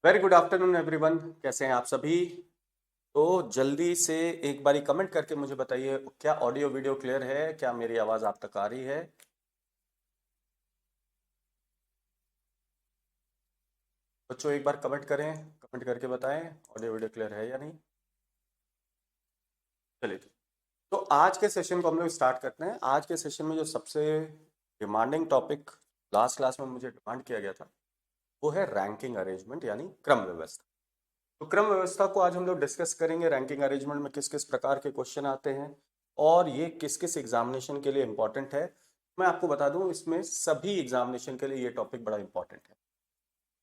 Very good afternoon everyone. कैसे हैं आप सभी? तो जल्दी से एक बारी कमेंट करके मुझे बताइए, क्या ऑडियो वीडियो क्लियर है? क्या मेरी आवाज़ आप तक आ रही है? बच्चों एक बार कमेंट करें, कमेंट करके बताएं ऑडियो वीडियो क्लियर है या नहीं। चलिए, तो आज के सेशन को हम लोग स्टार्ट करते हैं। आज के सेशन में जो सबसे डिमांडिंग टॉपिक लास्ट क्लास में मुझे डिमांड किया गया था वो है रैंकिंग अरेंजमेंट यानी क्रम व्यवस्था। तो क्रम व्यवस्था को आज हम लोग डिस्कस करेंगे। रैंकिंग अरेंजमेंट में किस किस प्रकार के क्वेश्चन आते हैं और ये किस किस एग्जामिनेशन के लिए इंपॉर्टेंट है। मैं आपको बता दूं, इसमें सभी एग्जामिनेशन के लिए ये टॉपिक बड़ा इंपॉर्टेंट है।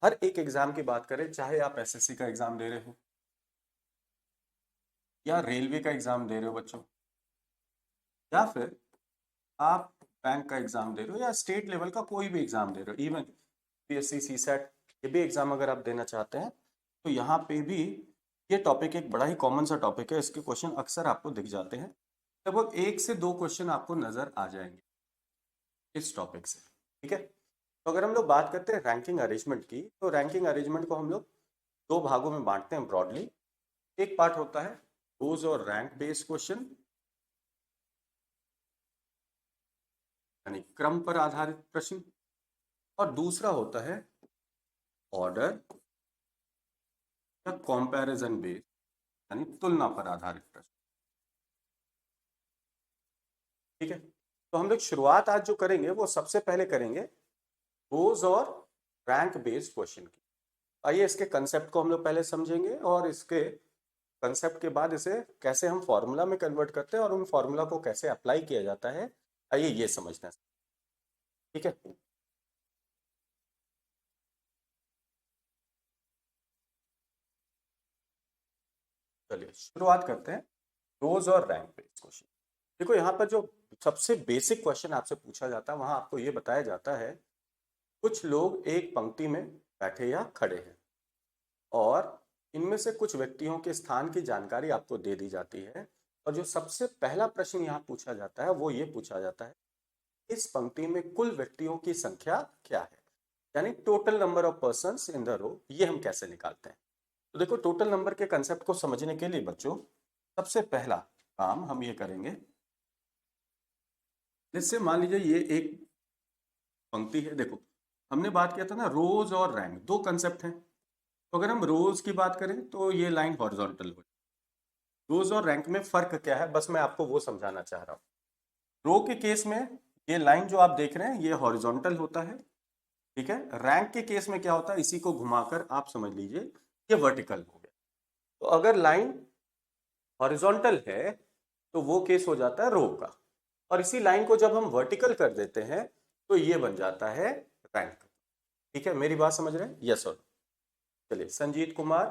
हर एक एग्जाम की बात करें, चाहे आप एसएससी का एग्जाम दे रहे हो या रेलवे का एग्जाम दे रहे हो बच्चों, या फिर आप बैंक का एग्जाम दे रहे हो या स्टेट लेवल का कोई भी एग्जाम दे रहे हो, इवन पीएससी सीसेट ये भी एग्जाम अगर आप देना चाहते हैं, तो यहाँ पे भी ये टॉपिक एक बड़ा ही कॉमन सा टॉपिक है। इसके क्वेश्चन अक्सर आपको दिख जाते हैं। लगभग एक से दो क्वेश्चन आपको नजर आ जाएंगे इस टॉपिक से। ठीक है, तो अगर हम लोग बात करते हैं रैंकिंग अरेंजमेंट की, तो रैंकिंग अरेंजमेंट को हम लोग दो भागों में बांटते हैं ब्रॉडली। एक पार्ट होता है रोज और रैंक बेस्ड क्वेश्चन, यानी क्रम पर आधारित प्रश्न, और दूसरा होता है ऑर्डर या कंपैरिजन बेस्ड यानी तुलना पर आधारित प्रश्न। ठीक है, तो हम लोग शुरुआत आज जो करेंगे वो सबसे पहले करेंगे रोज और रैंक बेस्ड क्वेश्चन की। आइए इसके कंसेप्ट को हम लोग पहले समझेंगे और इसके कंसेप्ट के बाद इसे कैसे हम फॉर्मूला में कन्वर्ट करते हैं और उन फॉर्मूला को कैसे अप्लाई किया जाता है, आइए ये समझना है। ठीक है, चलिए शुरुआत करते हैं रोज और रैंक बेस्ड क्वेश्चन। देखो यहाँ पर जो सबसे बेसिक क्वेश्चन आपसे पूछा जाता है वहां आपको ये बताया जाता है कुछ लोग एक पंक्ति में बैठे या खड़े हैं और इनमें से कुछ व्यक्तियों के स्थान की जानकारी आपको दे दी जाती है। और जो सबसे पहला प्रश्न यहाँ पूछा जाता है वो ये पूछा जाता है, इस पंक्ति में कुल व्यक्तियों की संख्या क्या है, यानी total number of persons in the row, ये हम कैसे निकालते हैं। तो देखो, टोटल नंबर के कंसेप्ट को समझने के लिए बच्चों सबसे पहला काम हम ये करेंगे, जैसे मान लीजिए ये एक पंक्ति है। देखो, हमने बात किया था ना रोज और रैंक, दो कंसेप्ट हैं। तो अगर हम रोज की बात करें तो ये लाइन हॉरिजॉन्टल हो। रोज और रैंक में फर्क क्या है, बस मैं आपको वो समझाना चाह रहा हूँ। रो के केस में ये लाइन जो आप देख रहे हैं ये हॉरिजॉन्टल होता है। ठीक है, रैंक के केस में क्या होता है, इसी को घुमाकर आप समझ लीजिए ये वर्टिकल हो गया। तो अगर लाइन हॉरिजॉन्टल है तो वो केस हो जाता है रो का, और इसी लाइन को जब हम वर्टिकल कर देते हैं तो ये बन जाता है रैंक। ठीक है, मेरी बात समझ रहे हैं? यस और चलिए, संजीत कुमार,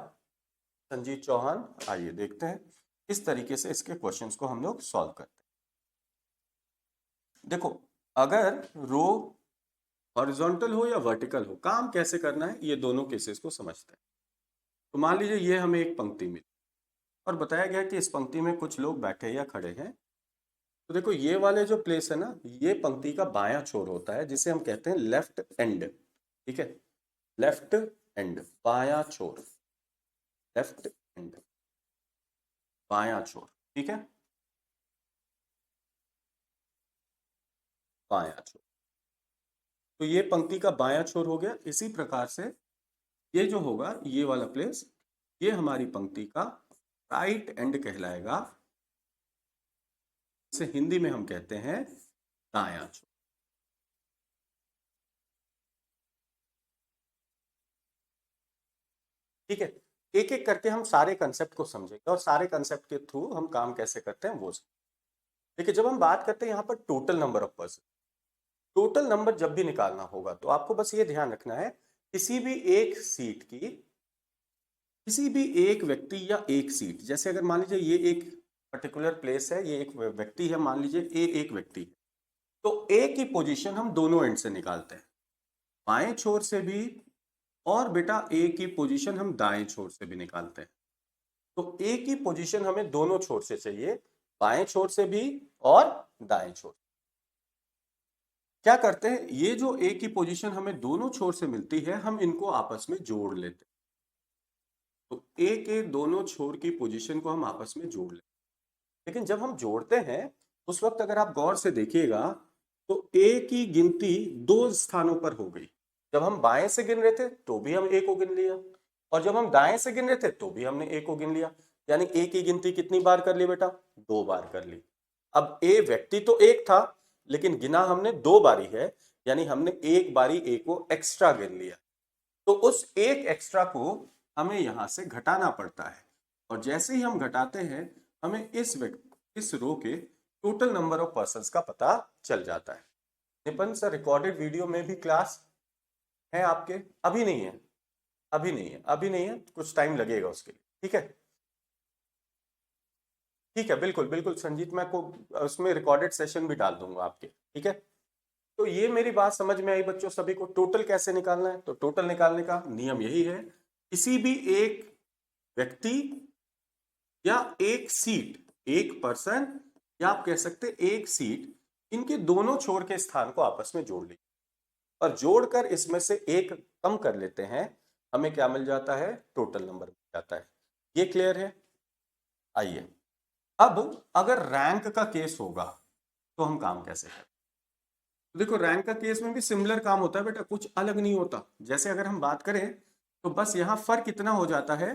संजीत चौहान, आइए देखते हैं इस तरीके से इसके क्वेश्चंस को हम लोग सॉल्व करते हैं। देखो, अगर रो हॉरिजॉन्टल हो या वर्टिकल हो, काम कैसे करना है ये दोनों केसेस को समझते हैं। तो मान लीजिए ये हमें एक पंक्ति मिली और बताया गया कि इस पंक्ति में कुछ लोग बैठे या खड़े हैं। तो देखो, ये वाले जो प्लेस है ना, ये पंक्ति का बायां छोर होता है जिसे हम कहते हैं लेफ्ट एंड। ठीक है, लेफ्ट एंड, बायां छोर, लेफ्ट एंड, बायां छोर। ठीक है, बायां छोर। तो ये पंक्ति का बायां छोर हो गया। इसी प्रकार से ये जो होगा ये वाला प्लेस, ये हमारी पंक्ति का राइट एंड कहलाएगा। इसे हिंदी में हम कहते हैं दायां छोर। ठीक है, एक एक करके हम सारे कंसेप्ट को समझेंगे और सारे कंसेप्ट के थ्रू हम काम कैसे करते हैं वो देखिए। जब हम बात करते हैं यहाँ पर total number of person, total number जब भी निकालना होगा तो आपको बस ये ध्यान रखना है, किसी भी एक सीट की, किसी भी एक व्यक्ति या एक सीट, जैसे अगर मान लीजिए ये एक पर्टिकुलर प्लेस है, ये एक व्यक्ति है, मान लीजिए ए एक व्यक्ति है, तो ए की पोजीशन हम दोनों एंड से निकालते हैं, बाएं छोर से भी, और बेटा ए की पोजीशन हम दाएं छोर से भी निकालते हैं। तो ए की पोजीशन हमें दोनों छोर से चाहिए, बाएं छोर से भी और दाएं छोर। क्या करते हैं, ये जो ए की पोजीशन हमें दोनों छोर से मिलती है हम इनको आपस में जोड़ लेते हैं। ए के दोनों छोर की पोजीशन को हम आपस में जोड़ लें। लेकिन जब हम जोड़ते हैं उस वक्त अगर आप गौर से देखिएगा तो ए की गिनती 2 स्थानों पर हो गई। जब हम बाएं से गिन रहे थे तो भी हम ए को गिन लिया, और जब हम दाएं से गिन रहे थे तो भी हमने ए को गिन लिया। यानी ए की गिनती कितनी बार कर ली बेटा? 2 बार कर ली। अब ए व्यक्ति तो एक था, लेकिन गिना हमने 2 बारी है, यानी हमने एक बारी ए को एक्स्ट्रा गिन लिया। तो उस एक एक्स्ट्रा को हमें यहां से घटाना पड़ता है, और जैसे ही हम घटाते हैं हमें इस रो के टोटल नंबर ऑफ पर्संस का पता चल जाता है। निपन सर, रिकॉर्डेड वीडियो में भी क्लास है आपके? अभी नहीं है, अभी नहीं है, अभी नहीं है, कुछ टाइम लगेगा उसके लिए। ठीक है, ठीक है, बिल्कुल बिल्कुल संजीत, मैं को उसमें रिकॉर्डेड सेशन भी डाल दूंगा आपके। ठीक है, तो ये मेरी बात समझ में आई बच्चों सभी को? टोटल कैसे निकालना है? तो टोटल निकालने का नियम यही है, किसी भी एक व्यक्ति या एक सीट, एक पर्सन, या आप कह सकते एक सीट, इनके दोनों छोर के स्थान को आपस में जोड़ लीजिए और जोड़कर इसमें से एक कम कर लेते हैं, हमें क्या मिल जाता है? टोटल नंबर मिल जाता है। ये क्लियर है? आइए, अब अगर रैंक का केस होगा तो हम काम कैसे करें? देखो, रैंक का केस में भी सिमिलर काम होता है बेटा, कुछ अलग नहीं होता। जैसे अगर हम बात करें तो बस यहाँ फर्क इतना हो जाता है,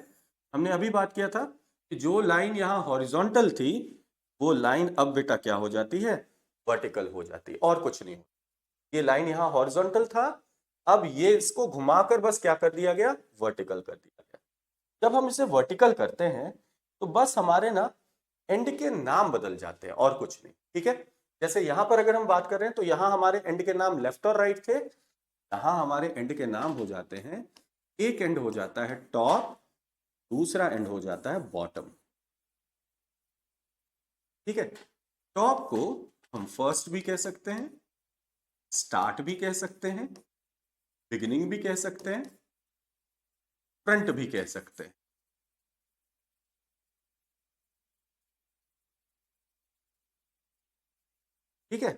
हमने अभी बात किया था कि जो लाइन यहाँ हॉरिजॉन्टल थी वो लाइन अब बेटा क्या हो जाती है? वर्टिकल हो जाती है, और कुछ नहीं। ये लाइन यहाँ हॉरिजॉन्टल था, अब ये इसको घुमाकर बस क्या कर दिया गया? वर्टिकल कर दिया गया। जब हम इसे वर्टिकल करते हैं तो बस हमारे ना एंड के नाम बदल जाते हैं, और कुछ नहीं। ठीक है, जैसे यहां पर अगर हम बात कर रहे हैं तो यहां हमारे एंड के नाम लेफ्ट और राइट थे, यहां हमारे एंड के नाम हो जाते हैं, एक एंड हो जाता है टॉप, दूसरा एंड हो जाता है बॉटम। ठीक है, टॉप को हम फर्स्ट भी कह सकते हैं, स्टार्ट भी कह सकते हैं, बिगिनिंग भी कह सकते हैं, फ्रंट भी कह सकते हैं। ठीक है,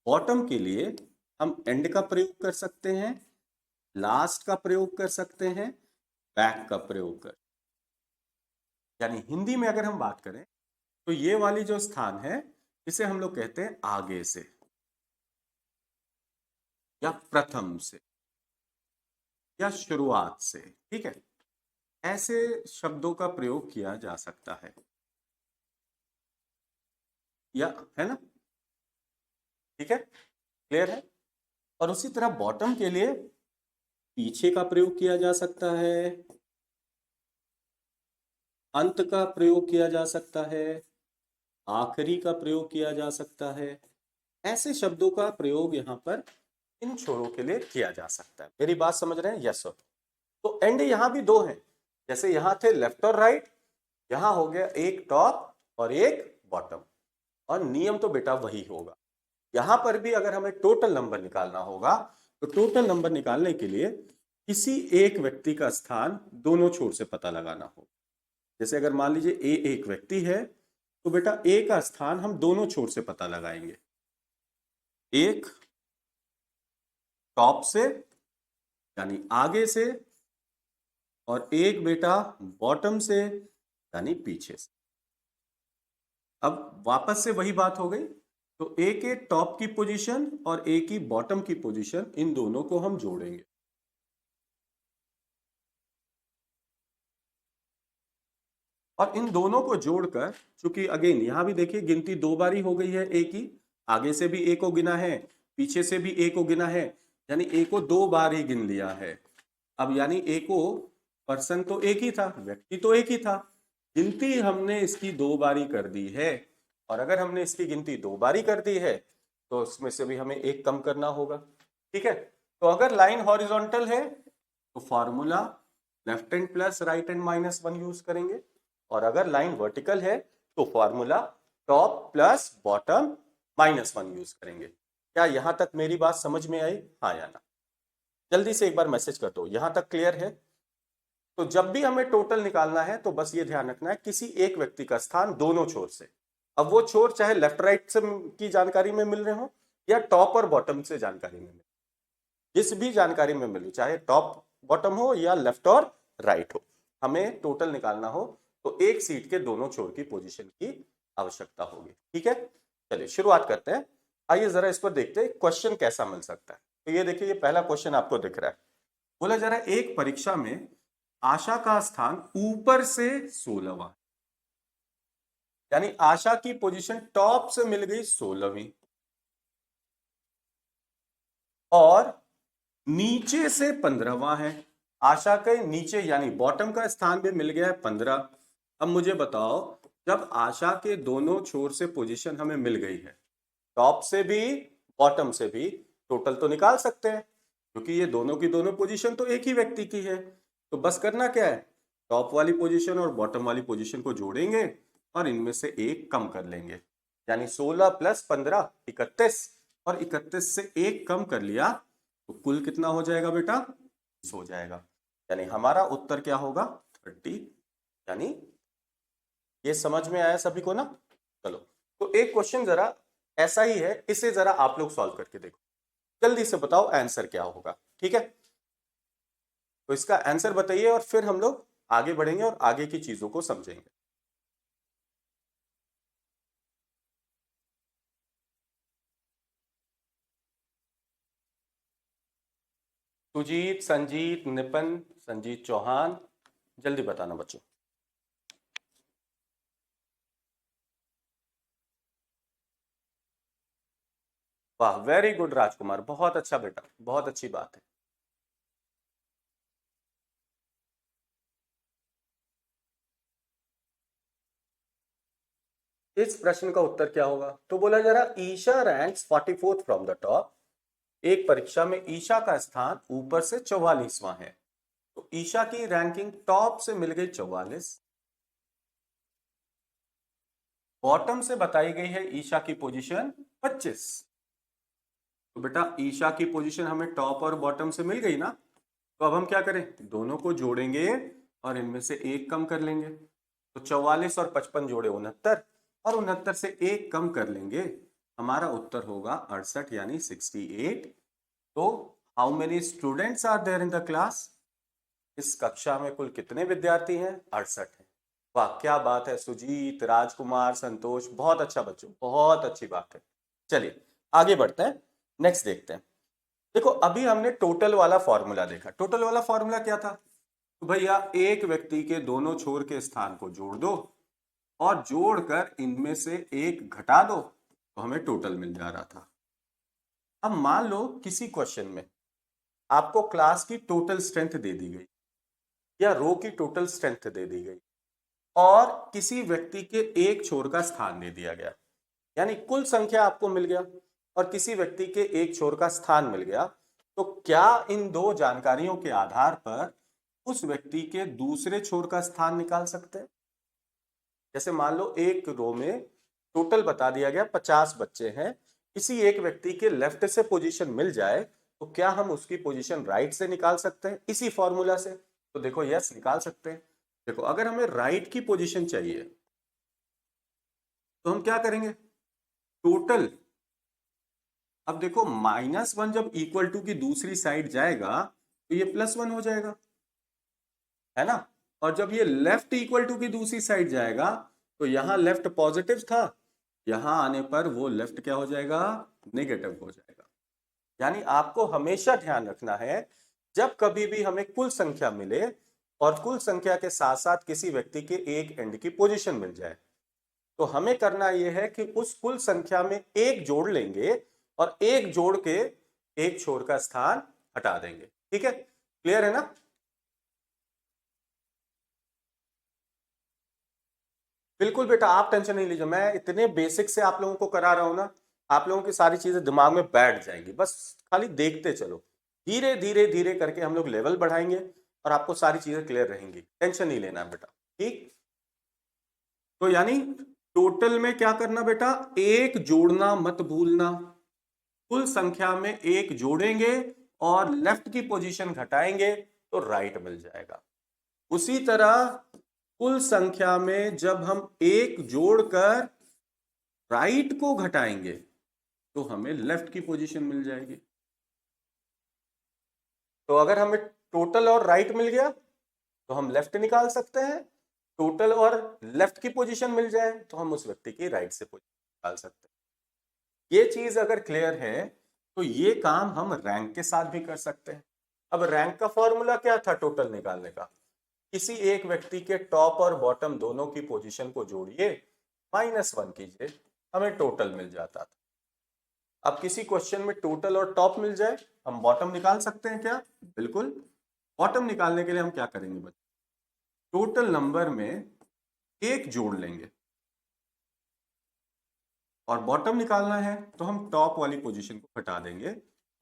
बॉटम के लिए हम एंड का प्रयोग कर सकते हैं, लास्ट का प्रयोग कर सकते हैं, बैक का प्रयोग कर, यानी हिंदी में अगर हम बात करें तो ये वाली जो स्थान है इसे हम लोग कहते हैं आगे से या प्रथम से या शुरुआत से। ठीक है, ऐसे शब्दों का प्रयोग किया जा सकता है, या है ना? ठीक है, क्लियर है? और उसी तरह बॉटम के लिए पीछे का प्रयोग किया जा सकता है, अंत का प्रयोग किया जा सकता है, आखिरी का प्रयोग किया जा सकता है। ऐसे शब्दों का प्रयोग यहाँ पर इन छोरों के लिए किया जा सकता है। मेरी बात समझ रहे हैं? Yes sir. तो एंड यहाँ भी 2 हैं, जैसे यहाँ थे लेफ्ट और राइट, यहाँ हो गया एक टॉप और एक बॉटम, और नियम तो बेटा वही होगा। यहां पर भी अगर हमें टोटल नंबर निकालना होगा तो टोटल नंबर निकालने के लिए किसी एक व्यक्ति का स्थान दोनों छोर से पता लगाना होगा। जैसे अगर मान लीजिए ए एक व्यक्ति है तो बेटा ए का स्थान हम दोनों छोर से पता लगाएंगे, एक टॉप से यानी आगे से, और एक बेटा बॉटम से यानी पीछे से। अब वापस से वही बात हो गई, तो ए के टॉप की पोजीशन और ए की बॉटम की पोजीशन, इन दोनों को हम जोड़ेंगे। और इन दोनों को जोड़कर, चूंकि अगेन यहां भी देखिए गिनती 2 बारी हो गई है ए की, आगे से भी ए को गिना है, पीछे से भी ए को गिना है, यानी ए को 2 बार ही गिन लिया है। अब यानी ए को, पर्सन तो एक ही था, व्यक्ति तो एक ही था, गिनती हमने इसकी 2 बारी कर दी है। और अगर हमने इसकी गिनती 2 बारी कर दी है तो उसमें से भी हमें एक कम करना होगा। ठीक है, तो अगर लाइन हॉरिजॉन्टल है तो formula left hand plus right hand -1 use करेंगे, और अगर लाइन वर्टिकल है तो formula top plus bottom -1 use करेंगे। क्या यहां तक मेरी बात समझ में आई? हाँ या ना? जल्दी से एक बार मैसेज कर दो, यहां तक क्लियर है? तो जब भी हमें टोटल निकालना है तो बस ये ध्यान रखना है किसी एक व्यक्ति का स्थान दोनों छोर से, अब वो छोर चाहे लेफ्ट राइट से की जानकारी में मिल रहे हो या टॉप और बॉटम से जानकारी में मिल, जिस भी जानकारी में मिले, चाहे टॉप बॉटम हो या लेफ्ट और राइट हो, हमें टोटल निकालना हो तो एक सीट के दोनों छोर की पोजीशन की आवश्यकता होगी। ठीक है, चलिए शुरुआत करते हैं। आइए जरा इस पर देखते हैं क्वेश्चन कैसा मिल सकता है। तो ये देखिए, ये पहला क्वेश्चन आपको दिख रहा है। बोला जरा एक परीक्षा में आशा का स्थान ऊपर से 16वां, यानी आशा की पोजीशन टॉप से मिल गई 16वीं और नीचे से 15वां है। आशा के नीचे यानी बॉटम का स्थान भी मिल गया है 15। अब मुझे बताओ, जब आशा के दोनों छोर से पोजीशन हमें मिल गई है, टॉप से भी बॉटम से भी, टोटल तो निकाल सकते हैं क्योंकि ये दोनों की दोनों पोजीशन तो एक ही व्यक्ति की है। तो बस करना क्या है, टॉप वाली पोजीशन और बॉटम वाली पोजीशन को जोड़ेंगे और इनमें से एक कम कर लेंगे, यानी 16 + 15 31, और 31 से एक कम कर लिया तो कुल कितना हो जाएगा बेटा, 30 हो जाएगा। यानी हमारा उत्तर क्या होगा, 30। यानी ये समझ में आया सभी को ना। चलो, तो एक क्वेश्चन जरा ऐसा ही है, इसे जरा आप लोग सॉल्व करके देखो, जल्दी से बताओ आंसर क्या होगा। ठीक है, तो इसका आंसर बताइए और फिर हम लोग आगे बढ़ेंगे और आगे की चीजों को समझेंगे। सुजीत, संजीत, निपन, संजीत चौहान, जल्दी बताना बच्चों। वाह, वेरी गुड राजकुमार, बहुत अच्छा बेटा, बहुत अच्छी बात है। इस प्रश्न का उत्तर क्या होगा, तो बोला जरा Isha ranks 44th from the top. एक परीक्षा में ईशा का स्थान ऊपर से 44वां है, तो ईशा की रैंकिंग टॉप से मिल गई 44, बॉटम से बताई गई है ईशा की पोजीशन 25। तो बेटा ईशा की पोजीशन हमें टॉप और बॉटम से मिल गई ना, तो अब हम क्या करें, दोनों को जोड़ेंगे और इनमें से एक कम कर लेंगे। तो 44 और 55 जोड़े 69, और 69 से एक कम कर लेंगे, हमारा उत्तर होगा 68 यानी 68। तो how many students are there in the class, इस कक्षा में कुल कितने विद्यार्थी हैं, 68 हैं। वाह क्या बात है सुजीत, राजकुमार, संतोष, बहुत अच्छा बच्चों, बहुत अच्छी बात है। चलिए आगे बढ़ते हैं, नेक्स्ट देखते हैं। देखो अभी हमने टोटल वाला फॉर्मूला देखा। टोटल वाला फॉर्मूला क्या था, तो भैया एक व्यक्ति के दोनों छोर के स्थान को जोड़ दो और जोड़कर इनमें से एक घटा दो तो हमें टोटल मिल जा रहा था। अब मान लो किसी क्वेश्चन में आपको क्लास की टोटल स्ट्रेंथ दे दी गई या रो की टोटल स्ट्रेंथ दे दी गई और किसी व्यक्ति के एक छोर का स्थान दे दिया गया, यानी कुल संख्या आपको मिल गया और किसी व्यक्ति के एक छोर का स्थान मिल गया, तो क्या इन दो जानकारियों के आधार पर उस व्यक्ति के दूसरे छोर का स्थान निकाल सकते हैं। जैसे मान लो एक रो में टोटल बता दिया गया 50 बच्चे हैं, किसी एक व्यक्ति के लेफ्ट से पोजीशन मिल जाए तो क्या हम उसकी पोजीशन राइट से निकाल सकते हैं इसी फॉर्मूला से, तो देखो यस निकाल सकते हैं। देखो अगर हमें राइट की पोजीशन चाहिए तो हम क्या करेंगे, टोटल, अब देखो -1 जब =2 की दूसरी साइड जाएगा तो ये +1 हो जाएगा, है ना। और जब ये लेफ्ट =2 की दूसरी साइड जाएगा तो यहां लेफ्ट पॉजिटिव था, यहां आने पर वो लेफ्ट क्या हो जाएगा, नेगेटिव हो जाएगा। यानी आपको हमेशा ध्यान रखना है, जब कभी भी हमें कुल संख्या मिले और कुल संख्या के साथ साथ किसी व्यक्ति के एक एंड की पोजीशन मिल जाए, तो हमें करना यह है कि उस कुल संख्या में एक जोड़ लेंगे और एक जोड़ के एक छोर का स्थान हटा देंगे। ठीक है, क्लियर है ना। बिल्कुल बेटा, आप टेंशन नहीं लीजिए, मैं इतने बेसिक से आप लोगों को करा रहा हूं ना, आप लोगों की सारी चीजें दिमाग में बैठ जाएंगी, बस खाली देखते चलो। धीरे धीरे धीरे करके हम लोग लेवल बढ़ाएंगे और आपको सारी चीजें क्लियर रहेंगी, टेंशन नहीं लेना बेटा। ठीक, तो यानी टोटल में क्या करना बेटा, एक जोड़ना मत भूलना, कुल संख्या में एक जोड़ेंगे और लेफ्ट की पोजीशन घटाएंगे तो राइट मिल जाएगा। उसी तरह कुल संख्या में जब हम एक जोड़कर राइट को घटाएंगे तो हमें लेफ्ट की पोजीशन मिल जाएगी। तो अगर हमें टोटल और राइट मिल गया तो हम लेफ्ट निकाल सकते हैं, टोटल और लेफ्ट की पोजीशन मिल जाए तो हम उस व्यक्ति की राइट से पोजीशन निकाल सकते हैं। ये चीज अगर क्लियर है तो ये काम हम रैंक के साथ भी कर सकते हैं। अब रैंक का फॉर्मूला क्या था टोटल निकालने का? किसी एक व्यक्ति के टॉप और बॉटम दोनों की पोजीशन को जोड़िए, -1 कीजिए, हमें टोटल मिल जाता था। अब किसी क्वेश्चन में टोटल और टॉप मिल जाए, हम बॉटम निकाल सकते हैं क्या? बिल्कुल। बॉटम निकालने के लिए हम क्या करेंगे बच्चों? टोटल नंबर में एक जोड़ लेंगे और बॉटम निकालना है तो हम टॉप वाली पोजीशन को हटा देंगे,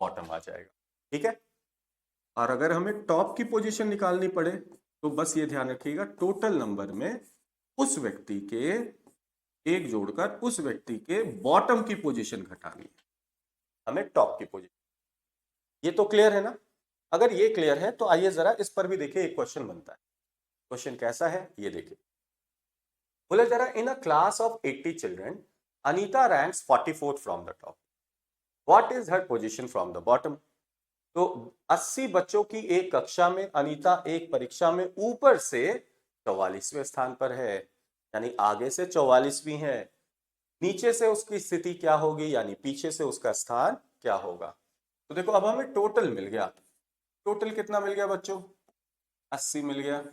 बॉटम आ जाएगा। ठीक है। और अगर हमें टॉप की पोजीशन निकालनी पड़े तो बस ये ध्यान रखिएगा, टोटल नंबर में उस व्यक्ति के एक जोड़कर उस व्यक्ति के बॉटम की पोजीशन घटानी है, हमें टॉप की पोजीशन। ये तो क्लियर है ना? अगर ये क्लियर है तो आइए जरा इस पर भी देखिए, एक क्वेश्चन बनता है। क्वेश्चन कैसा है ये देखिए। बोले जरा, in a class of 80 children Anita ranks 44th from the top, what is her position from the bottom? तो 80 बच्चों की एक कक्षा में अनीता एक परीक्षा में ऊपर से 44वें स्थान पर है, यानी आगे से 44वीं है। नीचे से उसकी स्थिति क्या होगी, यानी पीछे से उसका स्थान क्या होगा? तो देखो अब हमें टोटल मिल गया। टोटल कितना मिल गया बच्चों? 80 मिल गया।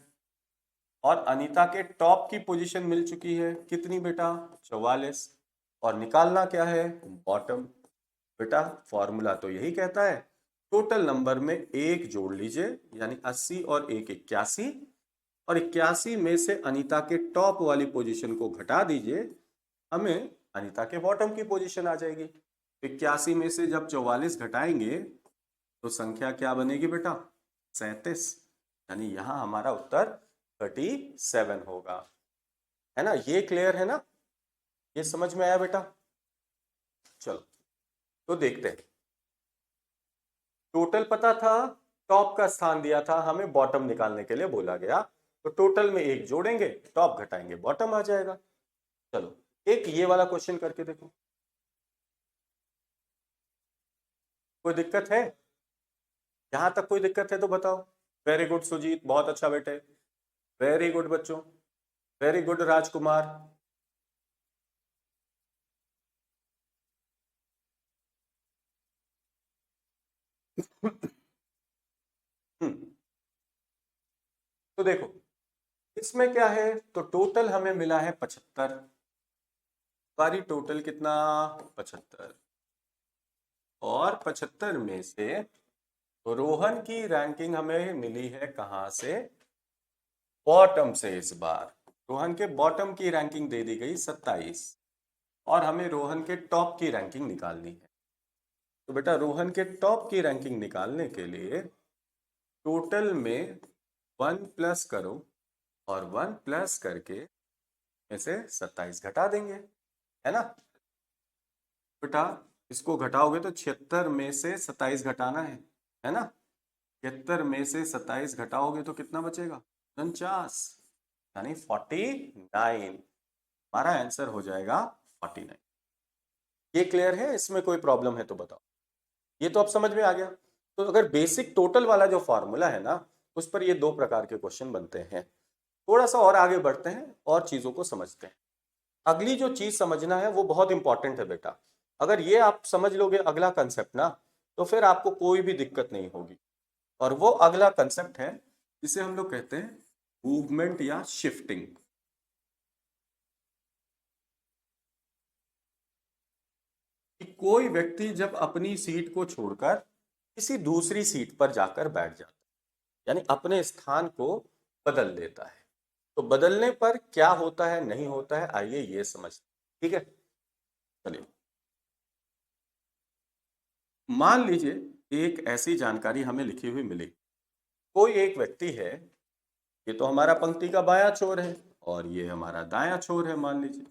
और अनीता के टॉप की पोजीशन मिल चुकी है, कितनी बेटा? 44। और निकालना क्या है? बॉटम। बेटा फॉर्मूला तो यही कहता है, टोटल नंबर में एक जोड़ लीजिए, यानी 80 और 1 81, और 81 में से अनीता के टॉप वाली पोजीशन को घटा दीजिए, हमें अनीता के बॉटम की पोजीशन आ जाएगी। 81 में से जब 44 घटाएंगे तो संख्या क्या बनेगी बेटा? 37। यानी यहां हमारा उत्तर 37 होगा। है ना? ये क्लियर है ना? ये समझ में आया बेटा? चलो तो देखते हैं। टोटल पता था, टॉप का स्थान दिया था, हमें बॉटम निकालने के लिए बोला गया, तो टोटल में एक जोड़ेंगे, टॉप घटाएंगे, बॉटम आ जाएगा। चलो एक ये वाला क्वेश्चन करके देखो, कोई दिक्कत है? यहां तक कोई दिक्कत है तो बताओ। वेरी गुड सुजीत, बहुत अच्छा बेटे, वेरी गुड बच्चों, वेरी गुड राजकुमार। तो देखो इसमें क्या है, तो टोटल हमें मिला है 75, सारी टोटल कितना? 75। और 75 में से रोहन की रैंकिंग हमें मिली है कहां से? बॉटम से। इस बार रोहन के बॉटम की रैंकिंग दे दी गई 27, और हमें रोहन के टॉप की रैंकिंग निकालनी है। तो बेटा रोहन के टॉप की रैंकिंग निकालने के लिए टोटल में 1 प्लस करो, और 1 प्लस करके में से 27 घटा देंगे, है ना बेटा? इसको घटाओगे तो 76 में से 27 घटाना है ना? 76 में से 27 घटाओगे तो कितना बचेगा? 49, यानी 49। हमारा आंसर हो जाएगा 49। ये क्लियर है? इसमें कोई प्रॉब्लम है तो बताओ। ये तो अब समझ में आ गया। तो अगर बेसिक टोटल वाला जो फॉर्मूला है ना, उस पर ये दो प्रकार के क्वेश्चन बनते हैं। थोड़ा सा और आगे बढ़ते हैं और चीजों को समझते हैं। अगली जो चीज समझना है वो बहुत इंपॉर्टेंट है बेटा। अगर ये आप समझ लोगे अगला कंसेप्ट ना, तो फिर आपको कोई भी दिक्कत नहीं होगी। और वो अगला कंसेप्ट है जिसे हम लोग कहते हैं मूवमेंट या शिफ्टिंग। कि कोई व्यक्ति जब अपनी सीट को छोड़कर किसी दूसरी सीट पर जाकर बैठ जाता है, यानी अपने स्थान को बदल देता है, तो बदलने पर क्या होता है, नहीं होता है, आइए ये समझते हैं। ठीक है, चलिए। मान लीजिए एक ऐसी जानकारी हमें लिखी हुई मिली। कोई एक व्यक्ति है, ये तो हमारा पंक्ति का बायां छोर है और ये हमारा दायां छोर है मान लीजिए।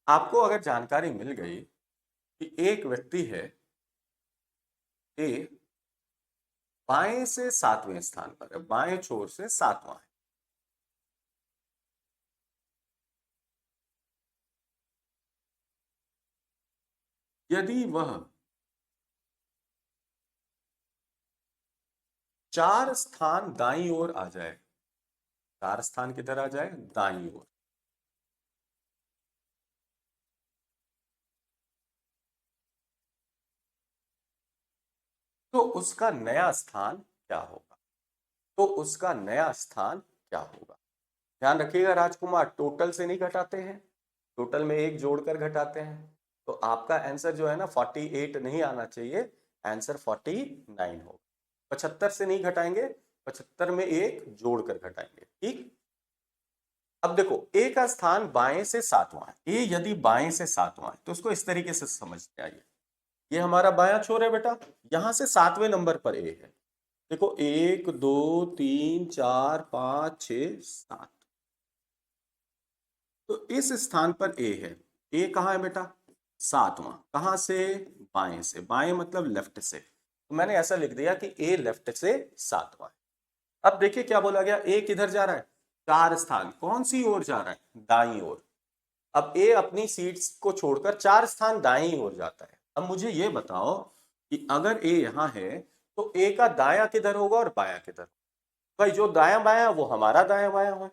आपको अगर जानकारी मिल गई कि एक व्यक्ति है ए, बाएं से 7वें स्थान पर है, बाएं छोर से 7वां है, यदि वह 4 स्थान दाईं ओर आ जाए, 4 स्थान किधर आ जाए, दाईं ओर, तो उसका नया स्थान क्या होगा, तो उसका नया स्थान क्या होगा। ध्यान रखिएगा राजकुमार, टोटल से नहीं घटाते हैं, टोटल में एक जोड़कर घटाते हैं, तो आपका आंसर जो है ना 48 नहीं आना चाहिए, आंसर 49 होगा। 75 से नहीं घटाएंगे, 75 में एक जोड़कर घटाएंगे, ठीक। अब देखो ए का स्थान बाएं से सातवां है, ए यदि बाएं से सातवां है तो उसको इस तरीके से समझते आइए, ये हमारा बायां छोर है बेटा, यहां से 7वें नंबर पर ए है, देखो 1 2 3 4 5 6 7, तो इस स्थान पर ए है, ए कहाँ है बेटा, सातवां, कहां से, बाएं से, बाएं मतलब लेफ्ट से, तो मैंने ऐसा लिख दिया कि ए लेफ्ट से सातवां है। अब देखिए क्या बोला गया, ए किधर जा रहा है, 4 स्थान, कौन सी ओर जा रहा है, दाईं ओर। अब ए अपनी सीट्स को छोड़कर 4 स्थान दाईं ओर जाता है। अब मुझे ये बताओ कि अगर ए यहां है तो ए का दाया किधर होगा और बाया किधर, भाई जो दाया बाया वो हमारा दाया बाया है,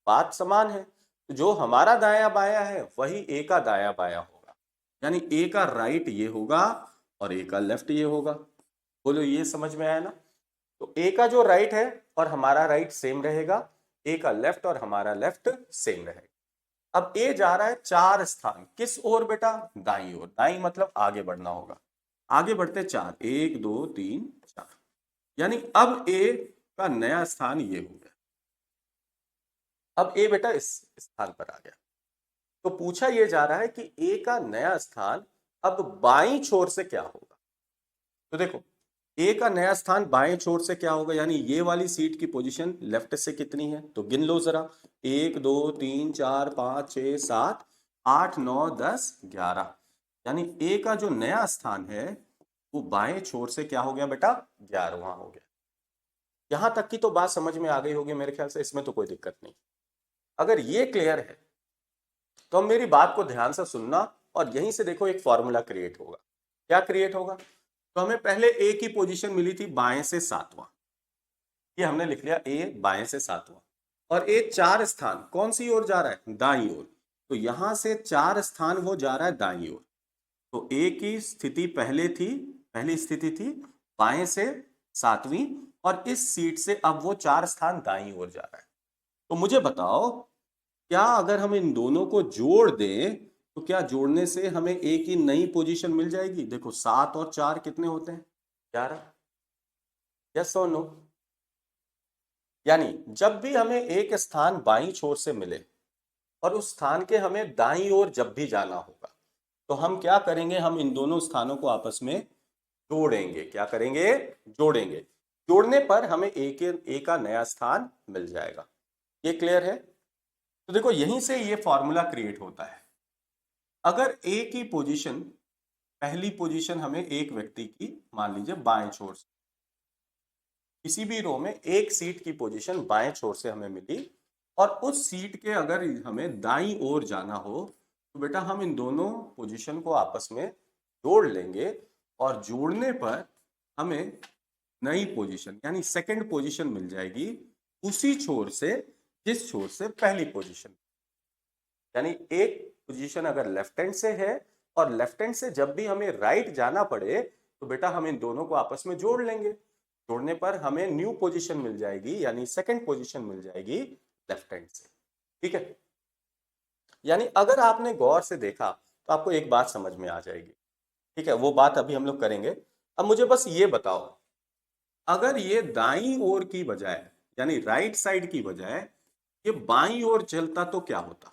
बात समान है, तो जो हमारा दाया बाया है वही ए का दाया बाया होगा, यानी ए का राइट ये होगा और ए का लेफ्ट ये होगा। बोलो ये समझ में आया ना, तो ए का जो राइट है और हमारा राइट सेम रहेगा, ए का लेफ्ट और हमारा लेफ्ट सेम रहेगा। अब ए जा रहा है 4 स्थान किस ओर बेटा, दाईं ओर, दाईं मतलब आगे बढ़ना होगा, आगे बढ़ते 4, 1 2 3 4, यानी अब ए का नया स्थान ये हो गया, अब ए बेटा इस स्थान पर आ गया। तो पूछा यह जा रहा है कि ए का नया स्थान अब बाईं छोर से क्या होगा, तो देखो ए का नया स्थान बाएं छोर से क्या होगा, यानी ये वाली सीट की पोजीशन लेफ्ट से कितनी है, तो गिन लो जरा, 1 2 3 4 5 6 7 8 9 10 11, यानी ए का जो नया स्थान है वो बाएं छोर से क्या हो गया बेटा, 11वां हो गया। यहां तक की तो बात समझ में आ गई होगी मेरे ख्याल से, इसमें तो कोई दिक्कत नहीं। अगर ये क्लियर है तो अब मेरी बात को ध्यान से सुनना, और यहीं से देखो एक फॉर्मूला क्रिएट होगा। क्या क्रिएट होगा, तो हमें पहले ए की पोजीशन मिली थी बाएं से सातवां, ये हमने लिख लिया ए बाएं से सातवां, और ए 4 स्थान कौन सी ओर जा रहा है, दाईं ओर, तो यहां से 4 स्थान वो जा रहा है दाईं ओर, तो ए की स्थिति पहले थी, पहली स्थिति थी बाएं से सातवीं, और इस सीट से अब वो 4 स्थान दाईं ओर जा रहा है। तो मुझे बताओ क्या अगर हम इन दोनों को जोड़ दें तो क्या जोड़ने से हमें ए की नई पोजीशन मिल जाएगी, देखो 7 और 4 कितने होते हैं, 11, यस और नो। यानी जब भी हमें एक स्थान बाईं छोर से मिले और उस स्थान के हमें दाईं ओर जब भी जाना होगा तो हम क्या करेंगे, हम इन दोनों स्थानों को आपस में जोड़ेंगे, क्या करेंगे, जोड़ेंगे, जोड़ने पर हमें ए का नया स्थान मिल जाएगा। ये क्लियर है, तो देखो यहीं से ये फॉर्मूला क्रिएट होता है। अगर ए की पोजीशन, पहली पोजीशन हमें एक व्यक्ति की मान लीजिए बाएं छोर से, किसी भी रो में एक सीट की पोजीशन बाएं छोर से हमें मिली, और उस सीट के अगर हमें दाईं ओर जाना हो तो बेटा हम इन दोनों पोजीशन को आपस में जोड़ लेंगे, और जोड़ने पर हमें नई पोजीशन यानी सेकंड पोजीशन मिल जाएगी उसी छोर से जिस छोर से पहली पोजीशन, यानी एक पोजीशन अगर लेफ्ट हैंड से है और लेफ्ट हैंड से जब भी हमें राइट जाना पड़े तो बेटा हम इन दोनों को आपस में जोड़ लेंगे, जोड़ने पर हमें न्यू पोजीशन मिल जाएगी, यानी सेकंड पोजीशन मिल जाएगी लेफ्ट हैंड से, ठीक है। यानी अगर आपने गौर से देखा तो आपको एक बात समझ में आ जाएगी, ठीक है, वो बात अभी हम लोग करेंगे। अब मुझे बस ये बताओ, अगर ये दाईं ओर की बजाय यानी राइट साइड की बजाय ये बाईं ओर चलता तो क्या होता,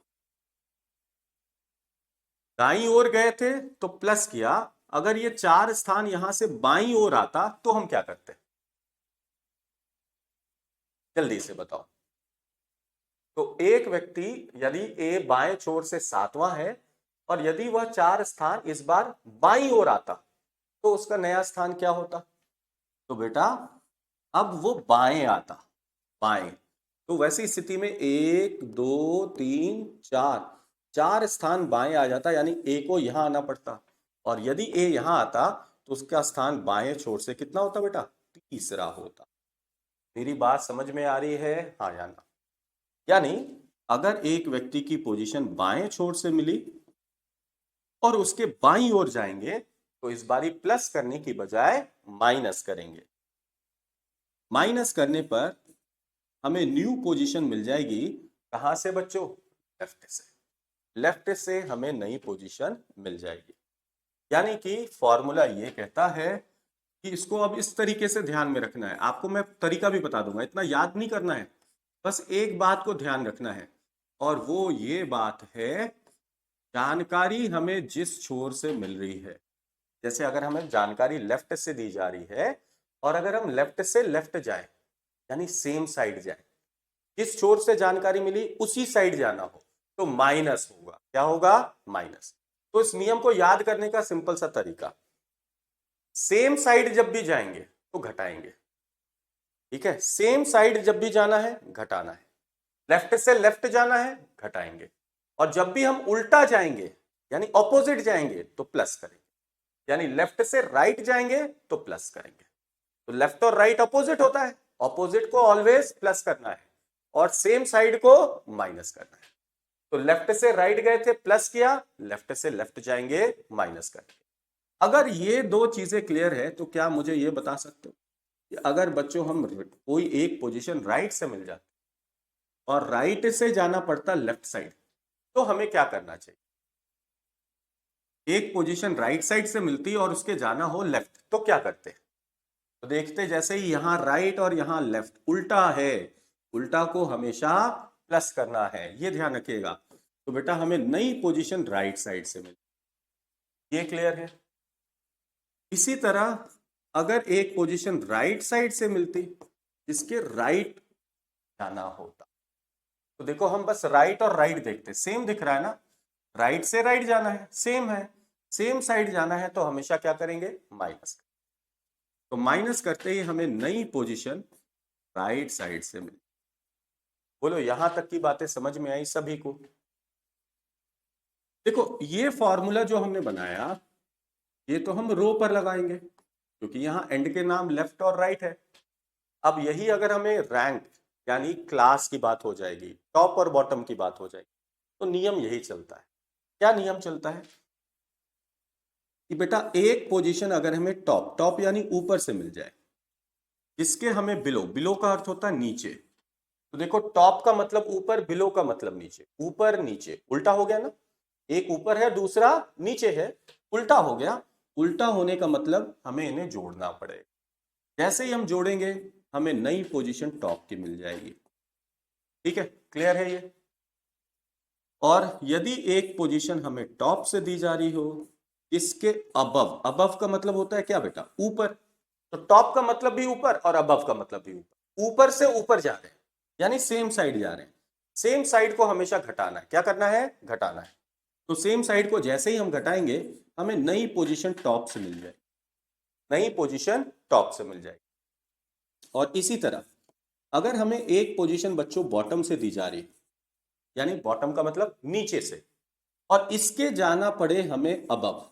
दाईं ओर गए थे तो प्लस किया, अगर ये 4 स्थान यहां से बाईं ओर आता तो हम क्या करते, जल्दी से बताओ। तो एक व्यक्ति यदि ए बाएं छोर से सातवां है और यदि वह 4 स्थान इस बार बाईं ओर आता तो उसका नया स्थान क्या होता, तो बेटा अब वो बाएं आता, बाएं, तो वैसी स्थिति में 1 2 3 4 4 स्थान बाएं आ जाता, यानी ए को यहां आना पड़ता, और यदि ए यहां आता तो उसका स्थान बाएं छोर से कितना होता बेटा, तीसरा होता। मेरी बात समझ में आ रही है, हाँ या ना? यानी अगर एक व्यक्ति की पोजीशन बाएं छोर से मिली और उसके बाईं ओर जाएंगे तो इस बारी प्लस करने की बजाय माइनस करेंगे। माइनस करने पर हमें न्यू पोजीशन मिल जाएगी। कहां से बच्चों? लेफ्ट से। लेफ्ट से हमें नई पोजीशन मिल जाएगी। यानी कि फॉर्मूला ये कहता है कि इसको अब इस तरीके से ध्यान में रखना है। आपको मैं तरीका भी बता दूंगा, इतना याद नहीं करना है, बस एक बात को ध्यान रखना है, और वो ये बात है, जानकारी हमें जिस छोर से मिल रही है, जैसे अगर हमें जानकारी लेफ्ट से दी जा रही है और अगर हम लेफ्ट से लेफ्ट जाए यानी सेम साइड जाए, जिस छोर से जानकारी मिली उसी साइड जाना हो तो माइनस होगा। क्या होगा? माइनस। तो इस नियम को याद करने का सिंपल सा तरीका, सेम साइड जब भी जाएंगे तो घटाएंगे। ठीक है, सेम साइड जब भी जाना है घटाना है, लेफ्ट से लेफ्ट जाना है घटाएंगे, और जब भी हम उल्टा जाएंगे यानी ऑपोजिट जाएंगे तो प्लस करेंगे, यानी लेफ्ट से राइट जाएंगे तो प्लस करेंगे। तो लेफ्ट और राइट ऑपोजिट होता है, ऑपोजिट को ऑलवेज प्लस करना है और सेम साइड को माइनस करना है। तो लेफ्ट से राइट गए थे प्लस किया, लेफ्ट से लेफ्ट जाएंगे माइनस करेंगे। अगर ये दो चीजें क्लियर है तो क्या मुझे ये बता सकते हो कि अगर बच्चों हम कोई एक पोजीशन राइट से मिल जाती और राइट से जाना पड़ता लेफ्ट साइड तो हमें क्या करना चाहिए? एक पोजीशन राइट साइड से मिलती और उसके जाना हो लेफ्ट तो क्या करते? तो देखते जैसे ही यहां राइट और यहां लेफ्ट उल्टा है, उल्टा को हमेशा प्लस करना है, ये ध्यान रखिएगा। तो बेटा हमें नई पोजीशन राइट साइड से मिली, ये क्लियर है? इसी तरह अगर एक पोजीशन राइट साइड से मिलती जिसके राइट जाना होता, तो देखो हम बस राइट और राइट देखते, सेम दिख रहा है ना, राइट से राइट जाना है, सेम है, सेम साइड जाना है तो हमेशा क्या करेंगे? माइनस। तो माइनस करते ही हमें नई पोजीशन राइट साइड से मिली। बोलो यहां तक की बातें समझ में आई सभी को? देखो ये फॉर्मूला जो हमने बनाया ये तो हम रो पर लगाएंगे क्योंकि यहां एंड के नाम लेफ्ट और राइट है। अब यही अगर हमें रैंक यानी क्लास की बात हो जाएगी, टॉप और बॉटम की बात हो जाएगी, तो नियम यही चलता है। क्या नियम चलता है कि बेटा एक पोजीशन अगर हमें टॉप, टॉप यानी ऊपर से मिल जाए, इसके हमें बिलो, बिलो का अर्थ होता है नीचे, तो देखो टॉप का मतलब ऊपर, बिलो का मतलब नीचे, ऊपर नीचे उल्टा हो गया ना, एक ऊपर है दूसरा नीचे है, उल्टा हो गया। उल्टा होने का मतलब हमें इन्हें जोड़ना पड़ेगा, जैसे ही हम जोड़ेंगे हमें नई पोजीशन टॉप की मिल जाएगी। ठीक है, क्लियर है ये? और यदि एक पोजीशन हमें टॉप से दी जा रही हो, इसके अबव, अबव का मतलब होता है क्या बेटा? ऊपर, तो टॉप का मतलब भी ऊपर और अबव का मतलब भी ऊपर, ऊपर से ऊपर जा रहे हैं यानी सेम साइड जा रहे हैं। सेम साइड को हमेशा घटाना है, क्या करना है? घटाना है। तो सेम साइड को जैसे ही हम घटाएंगे हमें नई पोजीशन टॉप से मिल जाएगी, नई पोजीशन टॉप से मिल जाएगी। और इसी तरह अगर हमें एक पोजीशन बच्चों बॉटम से दी जा रही है, यानी बॉटम का मतलब नीचे से, और इसके जाना पड़े हमें अबव,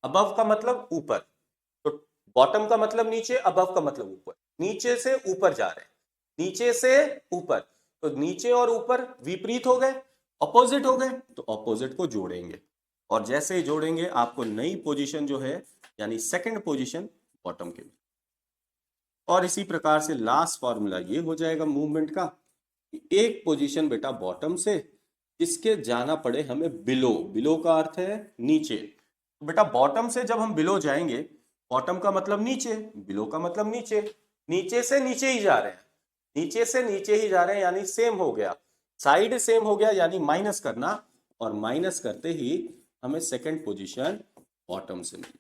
अबव का मतलब ऊपर, तो बॉटम का मतलब नीचे, अबव का मतलब ऊपर, नीचे से ऊपर जा रहे हैं, नीचे से ऊपर, तो नीचे और ऊपर विपरीत हो गए, ऑपोजिट हो गए, तो ऑपोजिट को जोड़ेंगे, और जैसे ही जोड़ेंगे आपको नई पोजीशन जो है यानी सेकंड पोजीशन बॉटम की। और इसी प्रकार से लास्ट फॉर्मूला ये हो जाएगा मूवमेंट का, एक पोजीशन बेटा बॉटम से इसके जाना पड़े हमें बिलो, बिलो का अर्थ है नीचे, तो बेटा बॉटम से जब हम बिलो जाएंगे, बॉटम का मतलब नीचे, बिलो का मतलब नीचे, नीचे से नीचे ही जा रहे हैं, नीचे से नीचे ही जा रहे हैं यानी सेम हो गया, साइड सेम हो गया यानी माइनस करना, और माइनस करते ही हमें सेकंड पोजीशन बॉटम से मिली।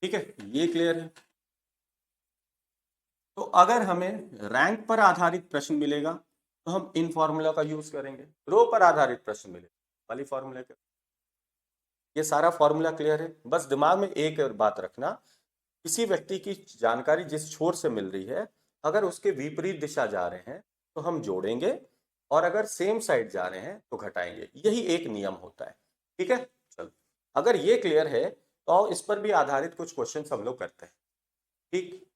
ठीक है, ये क्लियर है? तो अगर हमें रैंक पर आधारित प्रश्न मिलेगा तो हम इन फॉर्मूला का यूज करेंगे, रो पर आधारित प्रश्न मिलेगा वाली फॉर्मूला का। ये सारा फॉर्मूला क्लियर है? बस दिमाग में एक बात रखना, किसी व्यक्ति की जानकारी जिस छोर से मिल रही है अगर उसके विपरीत दिशा जा रहे हैं तो हम जोड़ेंगे, और अगर सेम साइड जा रहे हैं तो घटाएंगे, यही एक नियम होता है। ठीक है, चलो अगर ये क्लियर है तो इस पर भी आधारित कुछ क्वेश्चन हम लोग करते हैं। ठीक,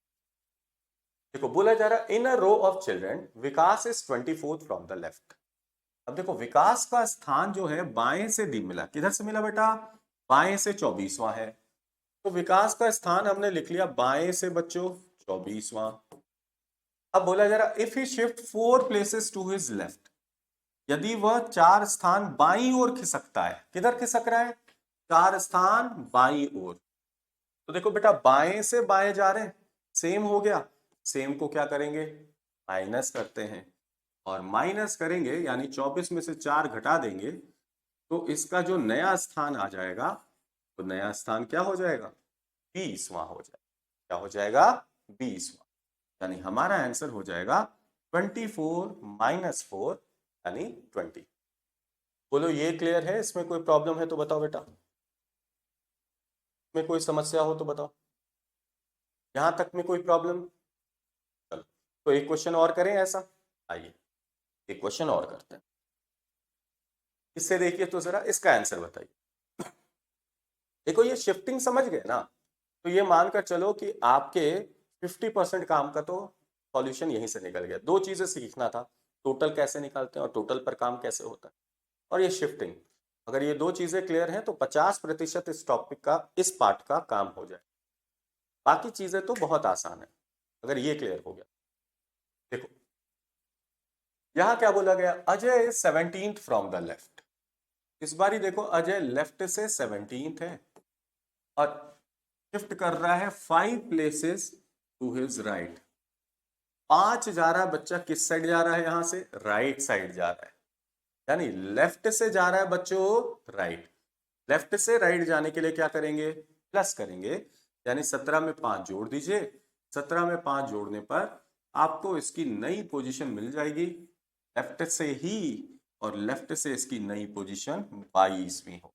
देखो बोला जा रहा है in a row of children Vikas is 24 from the left. अब देखो विकास का स्थान जो है बाएं से दी मिला, किधर से मिला बेटा, बाएं से 24वां है। तो विकास का स्थान हमने लिख लिया बाएं से बच्चों 24वां। अब बोला जा रहा if he shift 4 places to his left, यदि वह 4 स्थान बाईं ओर खिसकता है, किधर खिसक रहा है, 4 स्थान बाईं ओर। तो देखो बेटा बाएं से बाएं जा रहे हैं, सेम हो गया, सेम को क्या करेंगे, माइनस करते हैं, और माइनस करेंगे यानी 24 में से 4 घटा देंगे, तो इसका जो नया स्थान आ जाएगा, तो नया स्थान क्या हो जाएगा, 20वां हो जाएगा। क्या हो जाएगा, 20वां। यानी हमारा आंसर हो जाएगा 24 माइनस 4 यानी 20। बोलो ये क्लियर है, इसमें कोई प्रॉब्लम है तो बताओ बेटा, में कोई समस्या हो तो बताओ, यहां तक में कोई प्रॉब्लम। चलो तो एक क्वेश्चन और करें ऐसा, आइए एक क्वेश्चन और करते हैं। इससे देखिए तो जरा इसका आंसर बताइए। देखो ये शिफ्टिंग समझ गए ना, तो ये मानकर चलो कि आपके 50% काम का तो सॉल्यूशन यहीं से निकल गया। दो चीजें सीखना था, टोटल कैसे निकालते हैं और टोटल पर काम कैसे होता है, और ये शिफ्टिंग। अगर ये दो चीजें क्लियर हैं तो 50% इस टॉपिक का, इस पार्ट का काम हो जाए। बाकी चीजें तो बहुत आसान है अगर ये क्लियर हो गया। देखो यहां क्या बोला गया, Ajay 17th from the left. इस बारी देखो अजय लेफ्ट से 17th है और शिफ्ट कर रहा है 5 प्लेसेस टू हिज राइट। 5 जा रहा है बच्चा, किस साइड जा रहा है, यहां से राइट साइड जा रहा है, यानी लेफ्ट से जा रहा है बच्चों राइट। लेफ्ट से राइट जाने के लिए क्या करेंगे, प्लस करेंगे, यानी 17 में 5 जोड़ दीजिए। 17 में 5 जोड़ने पर आपको इसकी नई पोजीशन मिल जाएगी लेफ्ट से ही, और लेफ्ट से इसकी नई पोजीशन 22वीं हो।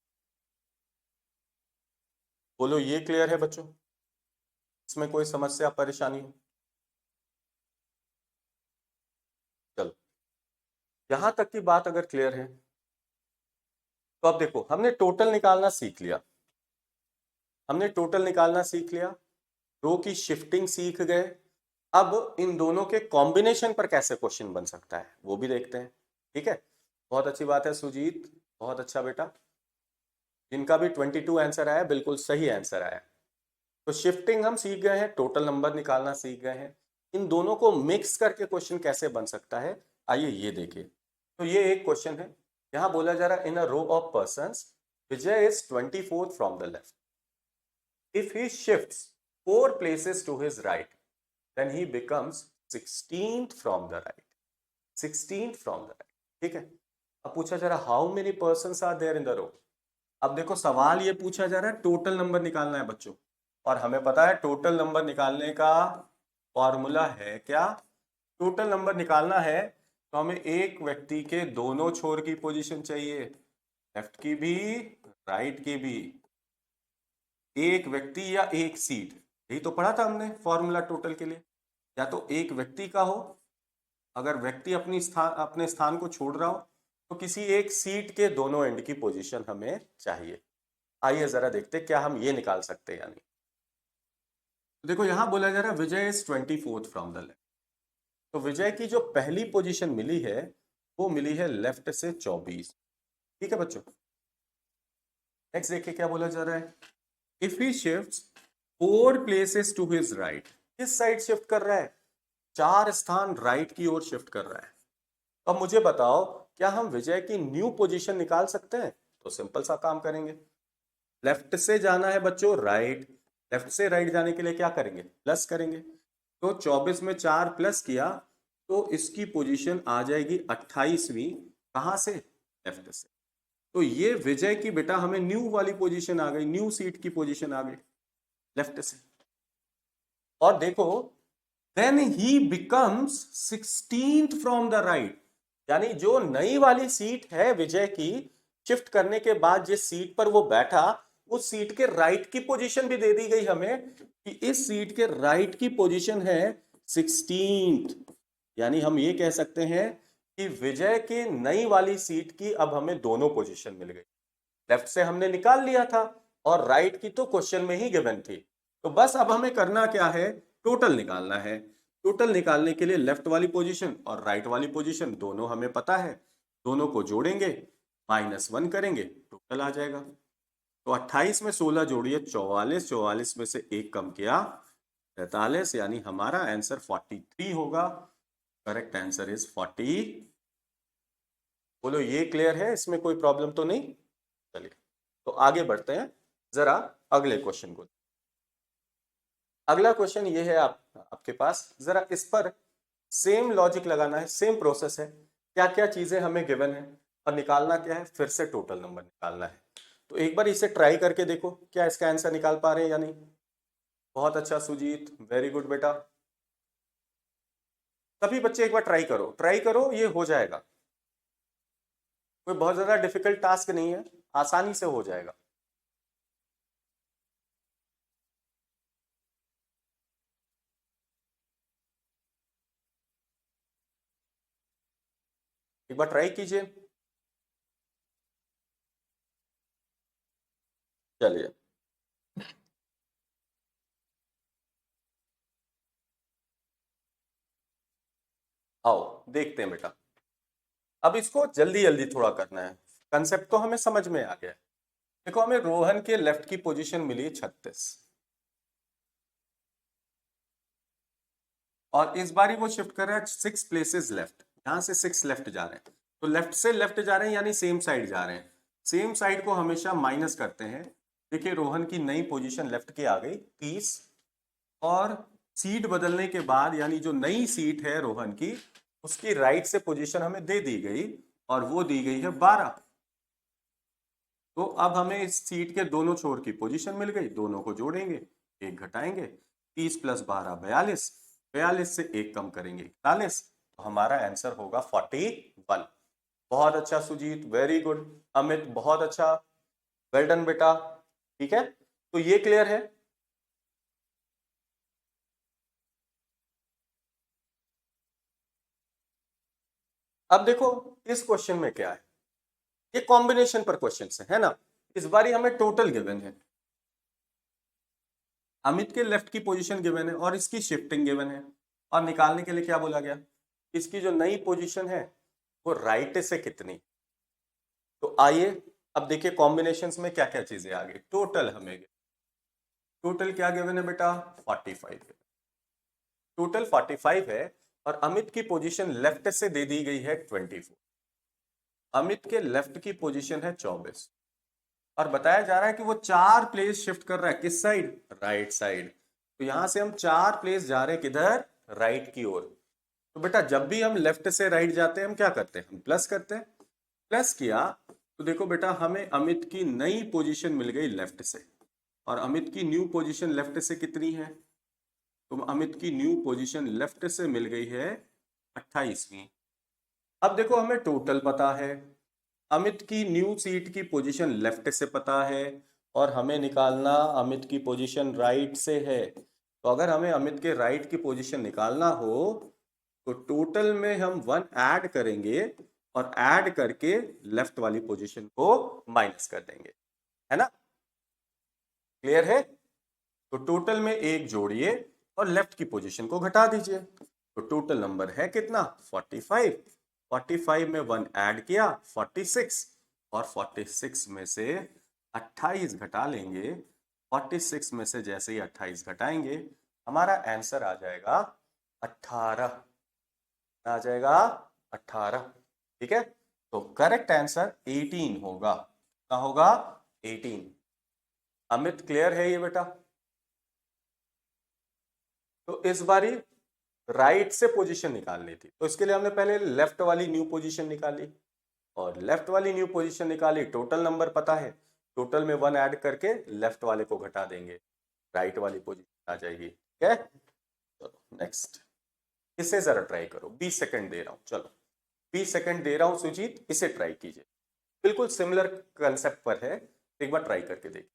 बोलो ये क्लियर है बच्चों, इसमें कोई समस्या परेशानी हो। चलो यहां तक की बात अगर क्लियर है तो अब देखो हमने टोटल निकालना सीख लिया, हमने टोटल निकालना सीख लिया, रो की शिफ्टिंग सीख गए। अब इन दोनों के कॉम्बिनेशन पर कैसे क्वेश्चन बन सकता है वो भी देखते हैं। ठीक है, बहुत अच्छी बात है सुजीत, बहुत अच्छा बेटा, जिनका भी 22 आंसर आया बिल्कुल सही आंसर आया। तो शिफ्टिंग हम सीख गए हैं, टोटल नंबर निकालना सीख गए हैं, इन दोनों को मिक्स करके क्वेश्चन कैसे बन सकता है आइए ये देखिए। तो ये एक क्वेश्चन है, यहां बोला जा रहा है in a row of persons Vijay is 24th from the left, if he shifts 4 places to his right then he becomes 16th from the right, 16th from the right। ठीक है, अब पूछा जा रहा है how many persons are there in the row. अब देखो सवाल ये पूछा जा रहा है टोटल नंबर निकालना है बच्चों, और हमें पता है टोटल नंबर निकालने का फॉर्मूला है क्या, टोटल नंबर निकालना है तो हमें एक व्यक्ति के दोनों छोर की पोजीशन चाहिए, लेफ्ट की भी राइट की भी, एक व्यक्ति या एक सीट, यही तो पढ़ा था हमने फॉर्मूला टोटल के लिए। या तो एक व्यक्ति का हो, अगर व्यक्ति अपने स्थान को छोड़ रहा हो तो किसी एक सीट के दोनों एंड की पोजीशन हमें चाहिए। आइए जरा देखते क्या हम ये निकाल सकते हैं यानी। तो देखो यहां बोला जा रहा है Vijay is 24th from the left, तो विजय की जो पहली पोजीशन मिली है वो मिली है लेफ्ट से 24। ठीक है बच्चों, नेक्स्ट देखिए क्या बोला जा रहा है, if he shifts 4 places to his right, किस साइड शिफ्ट कर रहा है, 4 स्थान राइट की ओर शिफ्ट कर रहा है। अब मुझे बताओ क्या हम विजय की न्यू पोजीशन निकाल सकते हैं, तो सिंपल सा काम करेंगे, लेफ्ट से जाना है बच्चों राइट, लेफ्ट से राइट जाने के लिए क्या करेंगे, प्लस करेंगे। तो 24 में 4 प्लस किया तो इसकी पोजीशन आ जाएगी 28वीं, कहां से, लेफ्ट से। तो ये विजय की बेटा हमें न्यू वाली पोजीशन आ गई, न्यू सीट की पोजीशन आ गई लेफ्ट से। और देखो then he becomes 16th from the right, यानी जो नई वाली सीट है विजय की, शिफ्ट करने के बाद जिस सीट पर वो बैठा उस सीट के राइट की पोजीशन भी दे दी गई हमें कि इस सीट के राइट की पोजीशन है 16th, यानी हम ये कह सकते हैं कि विजय की नई वाली सीट की अब हमें दोनों पोजीशन मिल गई, लेफ्ट से हमने निकाल लिया था और राइट की तो क्वेश्चन में ही गिवन थी। तो बस अब हमें करना क्या है, टोटल निकालना है। टोटल निकालने के लिए लेफ्ट वाली पोजीशन और राइट वाली पोजीशन दोनों हमें पता है, दोनों को जोड़ेंगे, -1 करेंगे, टोटल आ जाएगा। तो 28 में 16 जोड़िए 44, 44 में से 1 कम किया 43, यानी हमारा आंसर 43 होगा। Correct answer is 40। बोलो ये क्लियर है, इसमें कोई प्रॉब्लम तो नहीं? चलिए तो आगे बढ़ते हैं जरा अगले क्वेश्चन को। अगला क्वेश्चन ये है आपके पास, जरा इस पर सेम लॉजिक लगाना है, सेम प्रोसेस है। क्या क्या चीजें हमें गिवन है और निकालना क्या है, फिर से टोटल नंबर निकालना है। तो एक बार इसे ट्राई करके देखो, क्या इसका आंसर निकाल पा रहे हैं या नहीं। बहुत अच्छा सुजीत, वेरी गुड बेटा। सभी बच्चे एक बार ट्राई करो, ये हो जाएगा। कोई बहुत ज्यादा डिफिकल्ट टास्क नहीं है, आसानी से हो जाएगा। एक बार ट्राई कीजिए। चलिए आओ देखते हैं बेटा। अब इसको जल्दी जल्दी थोड़ा करना है, कंसेप्ट तो हमें समझ में आ गया है। देखो हमें रोहन के लेफ्ट की पोजीशन मिली 36 और इस बारी वो शिफ्ट कर रहा है 6 प्लेसेस लेफ्ट, यहां से 6 लेफ्ट जा रहे हैं। तो लेफ्ट से लेफ्ट जा रहे हैं यानी सेम साइड जा रहे हैं। सेम साइड को हमेशा माइनस करते हैं। देखिए रोहन की नई पोजीशन लेफ्ट की आ गई 30 और सीट बदलने के बाद यानी जो नई सीट है रोहन की, उसकी राइट से पोजीशन हमें दे दी गई और वो दी गई है 12। तो अब हमें इस सीट के दोनों छोर की पोजीशन मिल गई, दोनों को जोड़ेंगे, एक घटाएंगे, 30 + 12 42, 42 से एक कम करेंगे 41, तो हमारा आंसर होगा 41। बहुत अच्छा सुजीत, वेरी गुड। अमित बहुत अच्छा, वेल डन बेटा। ठीक है, तो ये क्लियर है। अब देखो इस क्वेश्चन में क्या है, ये कॉम्बिनेशन पर क्वेश्चन है ना। इस बारी हमें टोटल गिवन है, अमित के लेफ्ट की पोजीशन गिवन है और इसकी शिफ्टिंग गिवन है, और निकालने के लिए क्या बोला गया, इसकी जो नई पोजीशन है वो राइट से कितनी। तो आइए अब देखिए कॉम्बिनेशंस में क्या क्या चीजें आ गई। टोटल हमें टोटल क्या गिवन है बेटा, 45। टोटल 45 है और अमित की पोजीशन लेफ्ट से दे दी गई है 24। अमित के लेफ्ट की पोजीशन है 24 और बताया जा रहा है कि वो 4 प्लेस शिफ्ट कर रहा है, किस साइड, राइट साइड। तो यहां से हम 4 प्लेस जा रहे हैं किधर, राइट की ओर। तो बेटा जब भी हम लेफ्ट से राइट जाते हैं हम क्या करते हैं, हम प्लस करते हैं। प्लस किया तो देखो बेटा हमें अमित की नई पोजीशन मिल गई लेफ्ट से, और अमित की न्यू पोजीशन लेफ्ट से कितनी है, तो अमित की न्यू पोजीशन लेफ्ट से मिल गई है 28वीं। अब देखो हमें टोटल पता है, अमित की न्यू सीट की पोजीशन लेफ्ट से पता है, और हमें निकालना अमित की पोजीशन राइट से है। तो अगर हमें अमित के राइट की पोजीशन निकालना हो तो टोटल में हम 1 ऐड करेंगे और ऐड करके लेफ्ट वाली पोजीशन को माइनस कर देंगे, है ना। क्लियर है। तो टोटल में एक जोड़िए और लेफ्ट की पोजीशन को घटा दीजिए, तो टोटल नंबर है कितना, 45। 45 में 1 ऐड किया 46, और 46 में से 28 घटा लेंगे। 46 में से जैसे ही 28 घटाएंगे हमारा आंसर आ जाएगा 18। आ जाएगा 18। ठीक है, तो करेक्ट आंसर 18 होगा। क्या होगा, 18। अमित क्लियर है ये बेटा। तो इस बारी राइट से पोजीशन निकालनी थी, तो इसके लिए हमने पहले लेफ्ट वाली न्यू पोजीशन निकाली, और लेफ्ट वाली न्यू पोजीशन निकाली, टोटल नंबर पता है, टोटल में 1 ऐड करके लेफ्ट वाले को घटा देंगे, राइट वाली पोजीशन आ जाएगी। ठीक है, चलो नेक्स्ट। इसे जरा ट्राई करो, 20 सेकंड दे रहा हूं, चलो 20 सेकंड दे रहा हूं सुजीत, इसे ट्राई कीजिए। बिल्कुल सिमिलर कंसेप्ट पर है, एक बार ट्राई करके देखिए।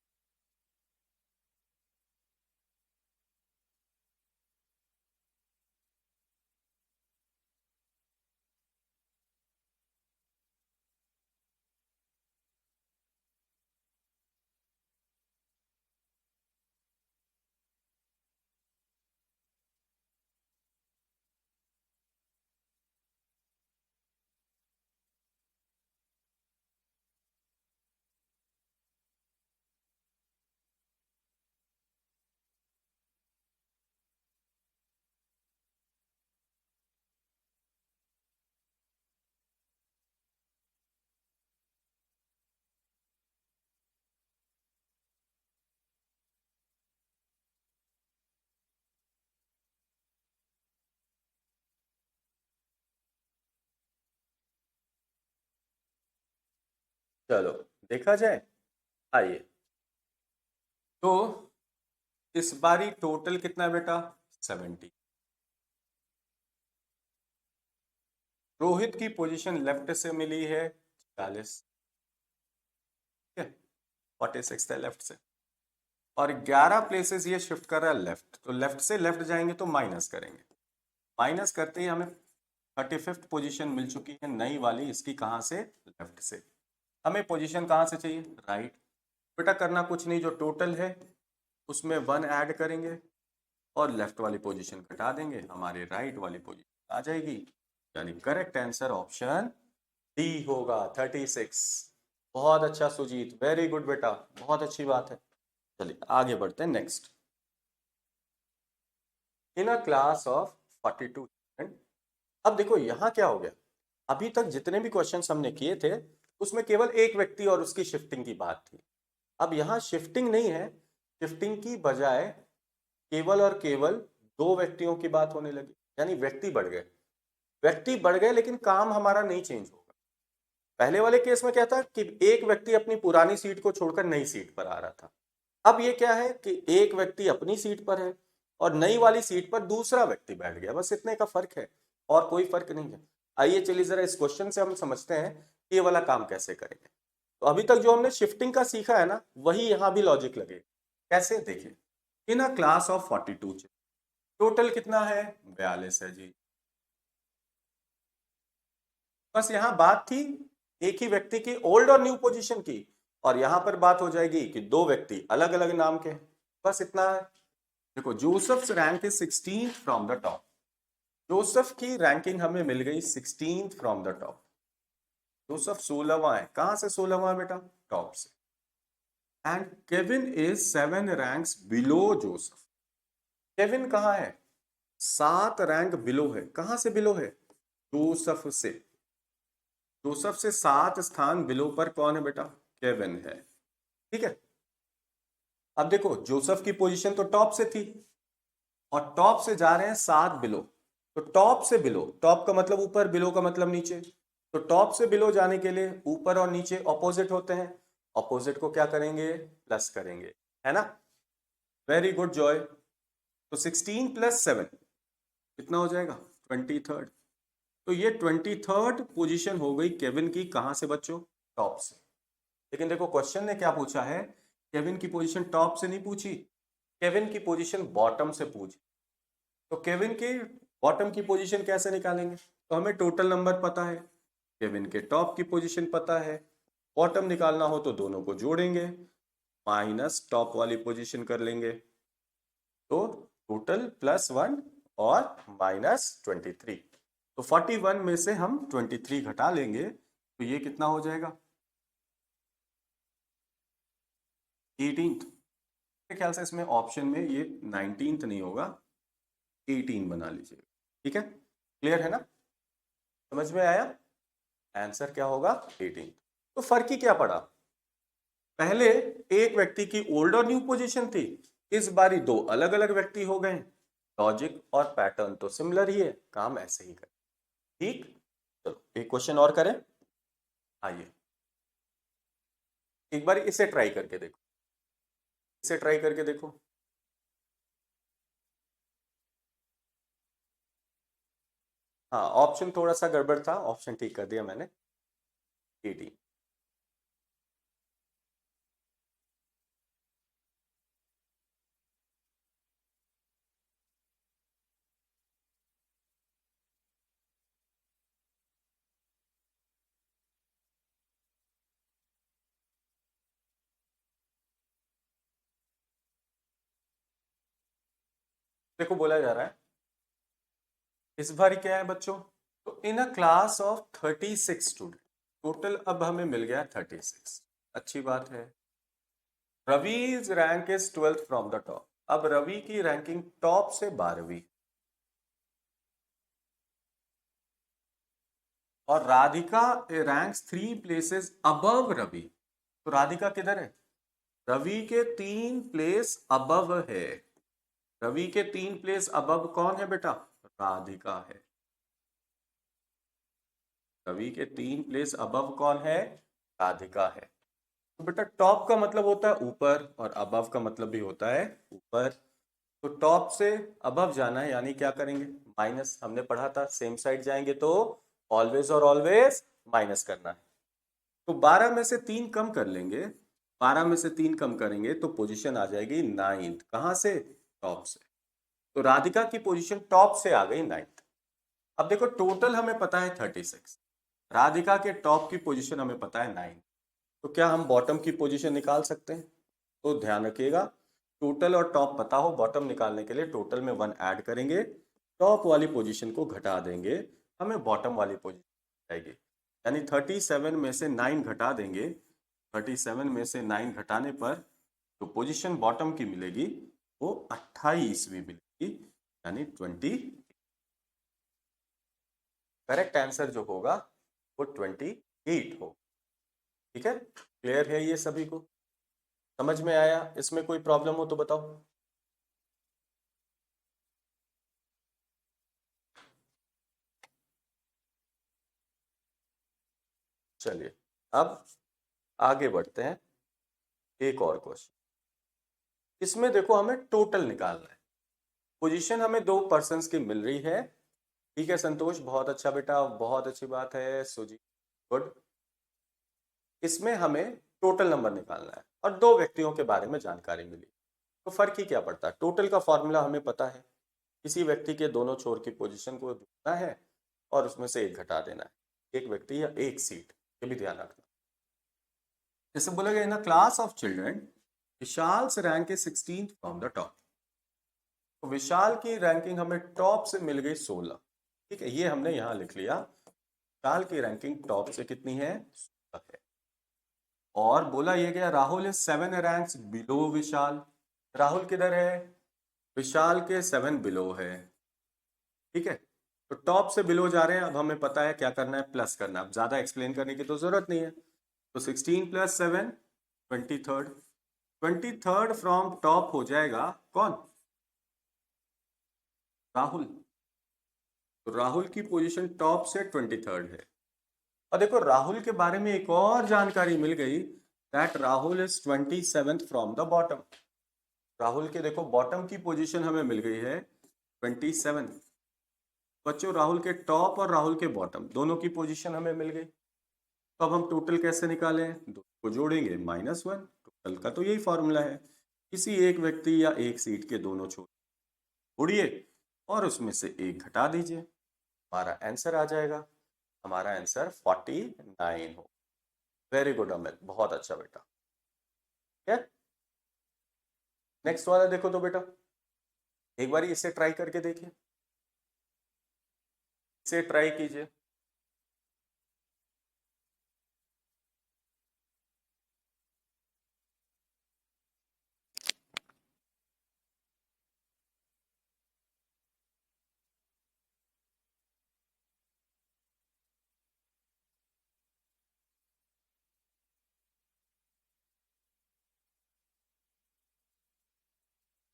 चलो देखा जाए, आइए। तो इस बारी टोटल कितना है बेटा? 70। रोहित की पोजीशन लेफ्ट से मिली है 40, ठीक है, 46 है लेफ्ट से, और 11 प्लेसेस ये शिफ्ट कर रहा है लेफ्ट, तो लेफ्ट से लेफ्ट जाएंगे तो माइनस करेंगे, माइनस करते ही हमें 35th पोजीशन मिल चुकी है नई वाली, इसकी कहाँ से? लेफ्ट से। हमें पोजीशन कहाँ से चाहिए? राइट। बेटा करना कुछ नहीं, जो टोटल है उसमें 1 ऐड करेंगे और लेफ्ट वाली पोजीशन घटा देंगे, हमारे राइट वाली पोजीशन आ जाएगी, यानी करेक्ट आंसर ऑप्शन डी होगा 36। बहुत अच्छा सुजीत, वेरी गुड बेटा, बहुत अच्छी बात है। चलिए आगे बढ़ते हैं next. In a class of 42 student. अब देखो यहाँ क्या हो गया, अभी तक जितने भी क्वेश्चंस हमने किए थे उसमें केवल एक व्यक्ति और उसकी शिफ्टिंग की बात थी। अब यहाँ शिफ्टिंग नहीं है, शिफ्टिंग की बजाय केवल और केवल दो व्यक्तियों की बात होने लगी, यानी व्यक्ति बढ़ गए। व्यक्ति बढ़ गए लेकिन काम हमारा नहीं चेंज होगा। पहले वाले केस में क्या था कि एक व्यक्ति अपनी पुरानी सीट को छोड़कर नई सीट पर आ रहा था। अब ये क्या है कि एक व्यक्ति अपनी सीट पर है और नई वाली सीट पर दूसरा व्यक्ति बैठ गया, बस इतने का फर्क है और कोई फर्क नहीं है। आइए चलिए जरा इस क्वेश्चन से हम समझते हैं कि ये वाला काम कैसे करेंगे। तो अभी तक जो हमने शिफ्टिंग का सीखा है ना, वही यहां भी लॉजिक लगे। कैसे? देखिए, इन अ क्लास ऑफ 42 टोटल कितना है? 42 है जी। बस यहां बात थी एक ही व्यक्ति की ओल्ड और न्यू पोजीशन की, और यहां पर बात हो जाएगी कि दो व्यक्ति अलग अलग नाम के, बस इतना है। देखो, Joseph's rank is 16th from the top. Joseph की रैंकिंग हमें मिल गई 16th from the top. Joseph 16वां है, कहां से 16वां है बेटा? टॉप से। And Kevin is 7 ranks below Joseph. Kevin कहां है? 7 रैंक बिलो है। कहां से बिलो है? जोसेफ से। जोसेफ से 7 स्थान बिलो पर कौन है बेटा? केविन है। ठीक है। अब देखो, जोसेफ की पोजीशन तो टॉप से थी और टॉप से जा रहे हैं 7 बिलो, तो टॉप से बिलो, टॉप का मतलब ऊपर, बिलो का मतलब नीचे, तो टॉप से बिलो जाने के लिए ऊपर और नीचे ऑपोजिट होते हैं, ऑपोजिट को क्या करेंगे? प्लस करेंगे, है ना? Very good Joy. तो 16 प्लस 7 कितना हो जाएगा? 23rd। तो ये 23rd पोजीशन हो गई केविन की, कहां से बच्चों? टॉप से। लेकिन देखो क्वेश्चन ने क्या पूछा है, केविन की पोजीशन टॉप से नहीं पूछी, केविन की पोजीशन बॉटम से पूछी। तो केविन की बॉटम की पोजीशन कैसे निकालेंगे? तो हमें टोटल नंबर पता है, केविन के टॉप की पोजीशन पता है, बॉटम निकालना हो तो दोनों को जोड़ेंगे, माइनस टॉप वाली पोजीशन कर लेंगे, तो टोटल +1 और -23। तो 41 में से हम 23 घटा लेंगे तो ये कितना हो जाएगा? 18th। मेरे ख्याल से इसमें ऑप्शन में ये 19th नहीं होगा, 18 बना लीजिए। ठीक है, क्लियर है ना? समझ में आया? आंसर क्या होगा? 18। तो फर्क ही क्या पड़ा? पहले एक व्यक्ति की ओल्ड और न्यू पोजीशन थी, इस बारी दो अलग अलग व्यक्ति हो गए। लॉजिक और पैटर्न तो सिमिलर ही है, काम ऐसे ही करें। ठीक, चलो एक क्वेश्चन और करें। आइए एक बार इसे ट्राई करके देखो, इसे ट्राई करके देखो। हाँ, ऑप्शन थोड़ा सा गड़बड़ था, ऑप्शन ठीक कर दिया मैंने। 18। देखो बोला जा रहा है इस बार क्या है बच्चों, तो in a class of 36 student, total अब हमें मिल गया 36। अच्छी बात है। Ravi's rank is 12th from the top. अब रवि की रैंकिंग टॉप से 12वीं, और Radhika ranks 3 places above Ravi. तो राधिका किधर है? रवि के 3 प्लेस अबव है। रवि के 3 प्लेस अबव कौन है बेटा? राधिका है। रवि के 3 प्लेस अबव कौन है? राधिका है। तो बेटा टॉप का मतलब होता है ऊपर और अबव का मतलब भी होता है ऊपर। तो टॉप से अबव जाना है यानी क्या करेंगे, माइनस। हमने पढ़ा था सेम साइड जाएंगे तो ऑलवेज और ऑलवेज माइनस करना है। तो 12 में से 3 कम कर लेंगे, 12 में से 3 कम करेंगे तो पोजीशन आ जाएगी 9th। कहां से, टॉप से। तो राधिका की पोजीशन टॉप से आ गई 9th। अब देखो टोटल हमें पता है 36, राधिका के टॉप की पोजीशन हमें पता है 9। तो क्या हम बॉटम की पोजीशन निकाल सकते हैं? तो ध्यान रखिएगा, टोटल और टॉप पता हो, बॉटम निकालने के लिए टोटल में 1 ऐड करेंगे, टॉप वाली पोजीशन को घटा देंगे, हमें बॉटम वाली पोजीशन आएगी। यानी 37 में से 9 घटा देंगे, 37 में से 9 घटाने पर जो पोजीशन बॉटम की मिलेगी वो 28वीं मिलेगी, यानी 20। करेक्ट आंसर जो होगा वो 28 हो। ठीक है, क्लियर है ये सभी को, समझ में आया? इसमें कोई प्रॉब्लम हो तो बताओ। चलिए अब आगे बढ़ते हैं, एक और क्वेश्चन। इसमें देखो हमें टोटल निकालना है। पोजीशन हमें 2 पर्सन्स की मिल रही है। ठीक है संतोष, बहुत अच्छा बेटा, बहुत अच्छी बात है। सुजी, गुड। इसमें हमें टोटल नंबर निकालना है और 2 व्यक्तियों के बारे में जानकारी मिली। तो फर्क ही क्या पड़ता है, टोटल का फॉर्मूला हमें पता है, किसी व्यक्ति के दोनों छोर की पोजीशन को जोड़ना है और उसमें से एक घटा देना है, एक व्यक्ति या एक सीट, ये भी ध्यान रखना। जैसे बोला गया, in a class of children Vishal's rank is 16th from the top. तो विशाल की रैंकिंग हमें टॉप से मिल गई 16। ठीक है, ये हमने यहां लिख लिया, विशाल की रैंकिंग टॉप से कितनी है, 16 है। और बोला ये गया राहुल इज 7 रैंक्स बिलो विशाल। राहुल किधर है, विशाल के 7 बिलो है। ठीक है, तो टॉप से बिलो जा रहे हैं, अब हमें पता है क्या करना है, प्लस करना है। अब ज्यादा एक्सप्लेन करने की तो जरूरत नहीं है। तो 16 + 7 23rd, 23rd फ्रॉम टॉप हो जाएगा कौन, राहुल। तो राहुल की पोजीशन टॉप से 23rd है। और देखो राहुल के बारे में एक और जानकारी मिल गई, that Rahul is 27th from the bottom. Rahul के देखो बॉटम की पोजीशन हमें मिल गई है 27। बच्चों राहुल के टॉप और राहुल के बॉटम दोनों की पोजीशन हमें मिल गई। तो अब हम टोटल कैसे निकालें, दो को जोड़ेंगे -1। टोटल का तो यही फॉर्मूला है, किसी एक व्यक्ति या एक सीट के दोनों छोर जोड़िए और उसमें से एक घटा दीजिए, हमारा आंसर आ जाएगा। हमारा आंसर 49 हो। वेरी गुड अमित, बहुत अच्छा बेटा। ठीक है, नेक्स्ट वाला देखो तो बेटा, एक बार इसे ट्राई करके देखिए, इसे ट्राई कीजिए।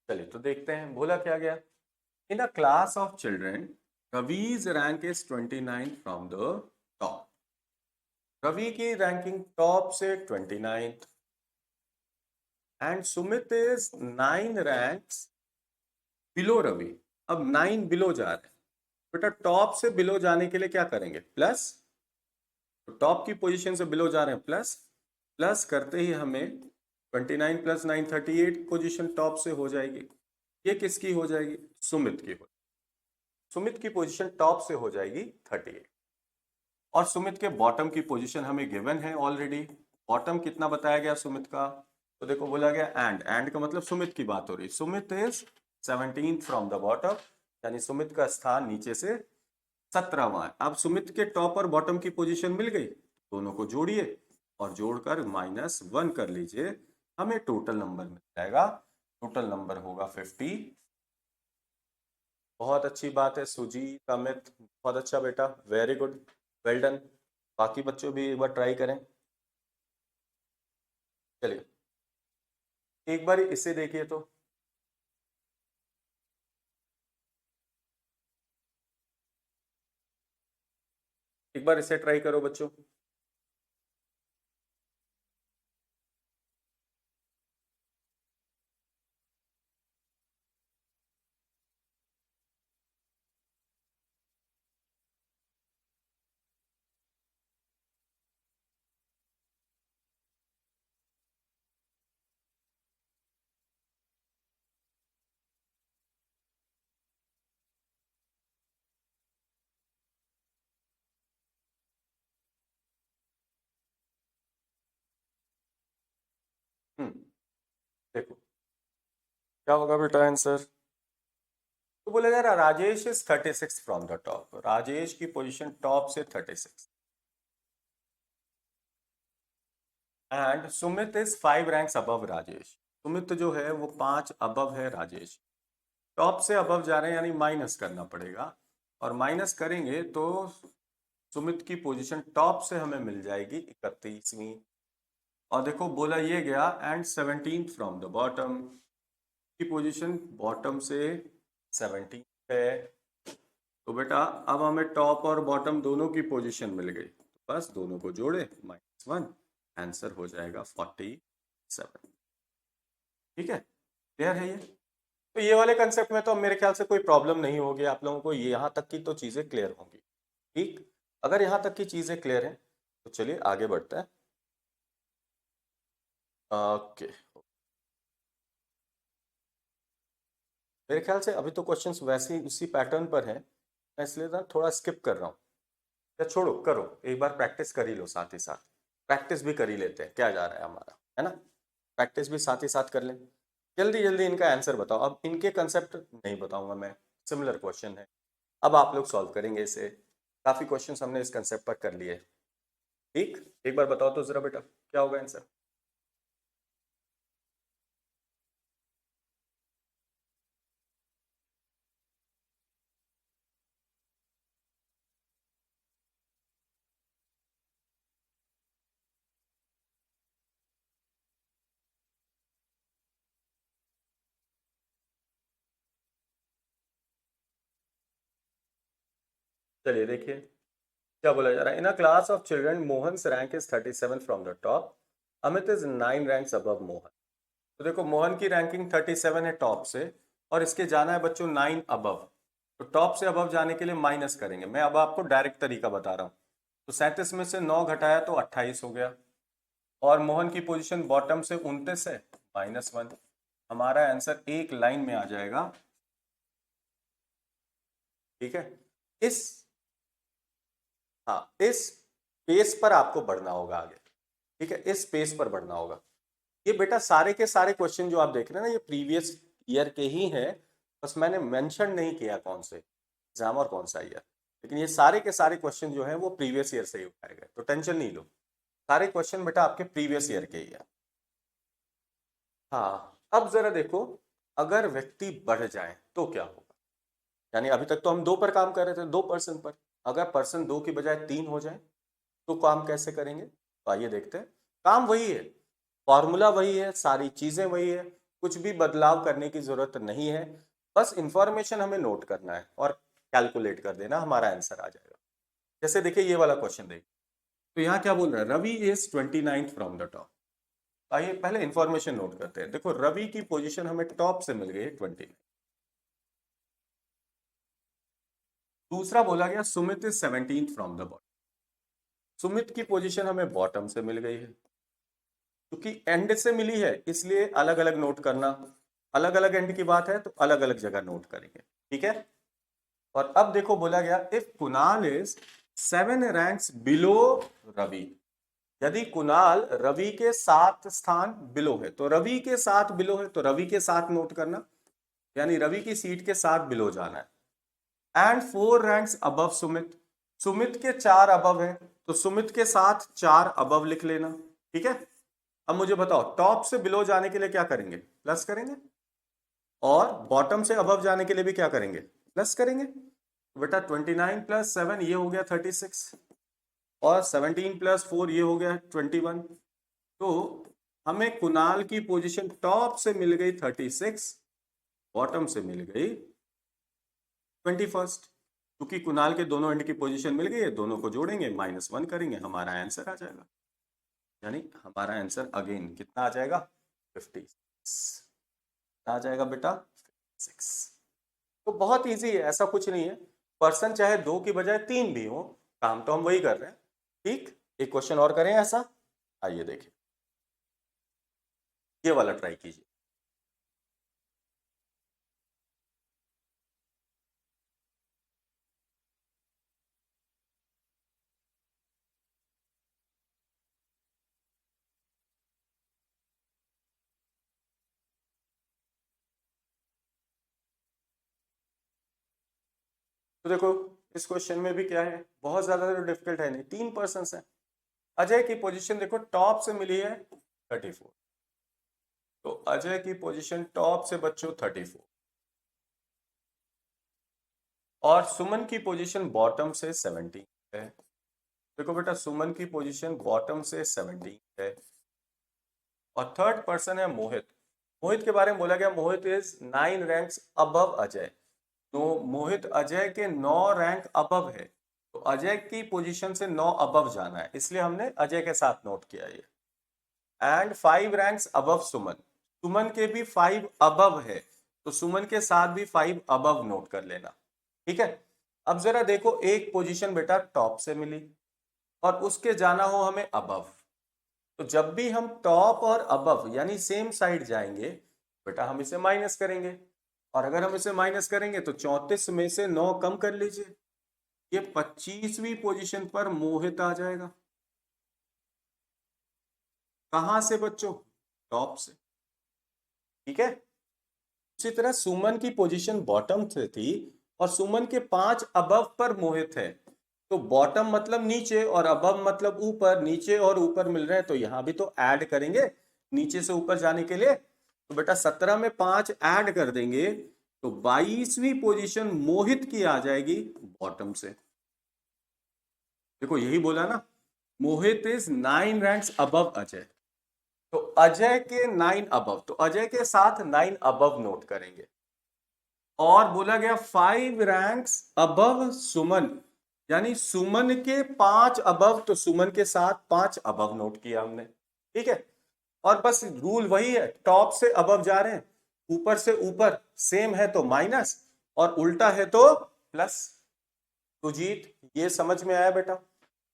चलिए तो देखते हैं बोला क्या गया। In a class of children Ravi's rank is 29 from the top. Ravi की रैंकिंग टॉप से 29th and Sumit is 9 ranks below Ravi. अब 9 बिलो जा रहे हैं बेटा, टॉप से बिलो जाने के लिए क्या करेंगे, प्लस। तो टॉप की पोजीशन से बिलो जा रहे हैं, प्लस। प्लस करते ही हमें 29 + 9 38 पोजीशन टॉप से हो जाएगी। ये किसकी हो जाएगी, सुमित की हो, सुमित की पोजीशन टॉप से हो जाएगी 38। और सुमित के बॉटम की पोजीशन हमें गिवन है ऑलरेडी। बॉटम कितना बताया गया सुमित का, तो देखो बोला गया एंड का मतलब सुमित की बात हो रही, Sumit is 17th from the bottom, यानी सुमित का स्थान नीचे से 17वां है। अब सुमित के टॉप और बॉटम की पोजीशन मिल गई, दोनों को जोड़िए और जोड़कर -1 कर लीजिए, हमें टोटल नंबर मिल जाएगा। टोटल नंबर होगा 50। बहुत अच्छी बात है सुजीत, अमित, बहुत अच्छा बेटा, वेरी गुड, वेल डन। बाकी बच्चों भी एक बार ट्राई करें। चलिए एक बार इसे देखिए तो, एक बार इसे ट्राई करो बच्चों। देखो क्या होगा बेटा आंसर, तो बोलेगा Rajesh is 36 from the top, Rajesh की पोजीशन टॉप से 36 and Sumit is 5 ranks above Rajesh, Sumit जो है वो 5 अबव है राजेश, टॉप से अबव जा रहे हैं यानी माइनस करना पड़ेगा, और माइनस करेंगे तो सुमित की पोजीशन टॉप से हमें मिल जाएगी 31वीं, और देखो बोला ये गया एंड 17 फ्रॉम द बॉटम की पोजीशन बॉटम से 17 है, तो बेटा अब हमें टॉप और बॉटम दोनों की पोजीशन मिल गई, तो बस दोनों को जोड़े -1, आंसर हो जाएगा 47। ठीक है, क्लियर है ये, तो ये वाले कंसेप्ट में तो मेरे ख्याल से कोई प्रॉब्लम नहीं होगी आप लोगों को, यहाँ तक की तो चीजें क्लियर होंगी। ठीक, अगर यहाँ तक की चीजें क्लियर हैं तो चलिए आगे बढ़ते हैं। ओके, मेरे ख्याल से अभी तो क्वेश्चंस वैसे ही उसी पैटर्न पर हैं, मैं इसलिए ना थोड़ा स्किप कर रहा हूँ, या छोड़ो करो, एक बार प्रैक्टिस कर ही लो, साथ ही साथ प्रैक्टिस भी कर ही लेते हैं, क्या जा रहा है हमारा, है ना, प्रैक्टिस भी साथ ही साथ कर लें। जल्दी जल्दी इनका आंसर बताओ, अब इनके कंसेप्ट नहीं बताऊंगा मैं, सिमिलर क्वेश्चन है, अब आप लोग सॉल्व करेंगे इसे, काफी क्वेश्चंस हमने इस कंसेप्ट पर कर लिए। ठीक, एक बार बताओ तो जरा बेटा क्या होगा आंसर। चलिए देखिए क्या बोला जा रहा है, in a class of children Mohan's rank is 37 from the top, Amit is 9 ranks above Mohan, तो देखो मोहन की रैंकिंग 37 है टॉप से, और इसके जाना है बच्चों 9 अबव, तो टॉप से अबव जाने के लिए माइनस करेंगे, मैं अब आपको डायरेक्ट तरीका बता रहा हूँ, तो 37 में से 9 घटाया तो 28 हो गया, और मोहन की पोजीशन बॉटम से 29 है, -1, हमारा आंसर एक लाइन में आ जाएगा। ठीक है, इस, हाँ इस पेस पर आपको बढ़ना होगा आगे, ठीक है, इस पेस पर बढ़ना होगा। ये बेटा सारे के सारे क्वेश्चन जो आप देख रहे हैं ना ये प्रीवियस ईयर के ही हैं, बस मैंने मेंशन नहीं किया कौन से एग्जाम और कौन सा ईयर, लेकिन ये सारे के सारे क्वेश्चन जो हैं वो प्रीवियस ईयर से ही उठाए गए, तो टेंशन नहीं लो, सारे क्वेश्चन बेटा आपके प्रीवियस ईयर के ही है। हाँ, अब जरा देखो, अगर व्यक्ति बढ़ जाए तो क्या होगा, यानी अभी तक तो हम 2 पर काम कर रहे थे, 2 पर्सन पर, अगर पर्सन 2 की बजाय 3 हो जाए तो काम कैसे करेंगे, तो आइए देखते हैं, काम वही है, फॉर्मूला वही है, सारी चीजें वही है, कुछ भी बदलाव करने की जरूरत नहीं है, बस इंफॉर्मेशन हमें नोट करना है और कैलकुलेट कर देना, हमारा आंसर आ जाएगा। जैसे देखिए ये वाला क्वेश्चन देखिए, तो यहाँ क्या बोल रहा है, Ravi is 29 from the top, आइए पहले इंफॉर्मेशन नोट करते हैं, देखो रवि की पोजीशन हमें टॉप से मिल गई है 29, दूसरा बोला गया Sumit is 17 from the bottom, Sumit की पोजीशन हमें बॉटम से मिल गई है, क्योंकि एंड से मिली है इसलिए अलग अलग नोट करना, अलग अलग एंड की बात है तो अलग अलग जगह नोट करेंगे। ठीक है, और अब देखो बोला गया if Kunal is 7 ranks below Ravi, यदि कुणाल रवि के 7 स्थान बिलो है, तो रवि के 7 बिलो है तो रवि के 7 नोट करना, यानी रवि की सीट के 7 बिलो जाना है, and 4 ranks above Sumit, Sumit के 4 अबव है तो सुमित के साथ 4 अबव लिख लेना। ठीक है, अब मुझे बताओ टॉप से बिलो जाने के लिए क्या करेंगे, प्लस करेंगे, और बॉटम से अबव जाने के लिए भी क्या करेंगे, प्लस करेंगे, तो बेटा 29 प्लस 7 ये हो गया 36, और 17 प्लस 4 ये हो गया 21, तो हमें कुणाल की पोजीशन टॉप से मिल गई 36, बॉटम से मिल गई 21, क्योंकि कुणाल के दोनों एंड की पोजीशन मिल गई है, दोनों को जोड़ेंगे -1 करेंगे, हमारा आंसर आ जाएगा, यानी हमारा आंसर अगेन कितना आ जाएगा, 56 आ जाएगा बेटा 6। तो बहुत इजी है, ऐसा कुछ नहीं है, पर्सन चाहे 2 की बजाय 3 भी हो, काम तो हम वही कर रहे हैं। ठीक, एक क्वेश्चन और करें ऐसा, आइए देखिए ये वाला ट्राई कीजिए, तो देखो इस क्वेश्चन में भी क्या है, बहुत ज्यादा तो डिफिकल्ट है नहीं, 3 पर्सन है। अजय की पोजीशन देखो टॉप से मिली है 34, तो अजय की पोजीशन टॉप से बच्चों 34 और सुमन की पोजीशन बॉटम से 17 है। देखो बेटा सुमन की पोजीशन बॉटम से 17 है और थर्ड पर्सन है मोहित। मोहित के बारे में बोला गया मोहित इज 9 रैंक्स अबव अजय, तो मोहित अजय के 9 रैंक अबव है, तो अजय की पोजीशन से 9 अबव जाना है, इसलिए हमने अजय के साथ नोट किया ये। एंड 5 रैंक्स अबव सुमन, सुमन के भी 5 अबव है, तो सुमन के साथ भी 5 अबव नोट कर लेना। ठीक है, अब जरा देखो एक पोजीशन बेटा टॉप से मिली और उसके जाना हो हमें अबव, तो जब भी हम टॉप और अबव यानी सेम साइड जाएंगे बेटा हम इसे माइनस करेंगे, और अगर हम इसे माइनस करेंगे तो 34 में से 9 कम कर लीजिए, ये 25वीं पोजीशन पर मोहित आ जाएगा। कहां से बच्चों, टॉप से। ठीक है, उसी तरह सुमन की पोजीशन बॉटम से थी और सुमन के 5 अबव पर मोहित है, तो बॉटम मतलब नीचे और अबव मतलब ऊपर, नीचे और ऊपर मिल रहे हैं, तो यहां भी तो ऐड करेंगे नीचे से ऊपर जाने के लिए, तो बेटा 17 में 5 ऐड कर देंगे तो 22वीं पोजीशन मोहित की आ जाएगी बॉटम से। देखो यही बोला ना, मोहित इज 9 रैंक्स अबव अजय, तो अजय के 9 अबव, तो अजय के साथ 9 अबव नोट करेंगे। और बोला गया 5 रैंक्स अबव सुमन, यानी सुमन के 5 अबव, तो सुमन के साथ 5 अबव नोट किया हमने। ठीक है, और बस रूल वही है, टॉप से अबव जा रहे हैं, ऊपर से ऊपर सेम है तो माइनस और उल्टा है तो प्लस। तो जीत ये समझ में आया बेटा।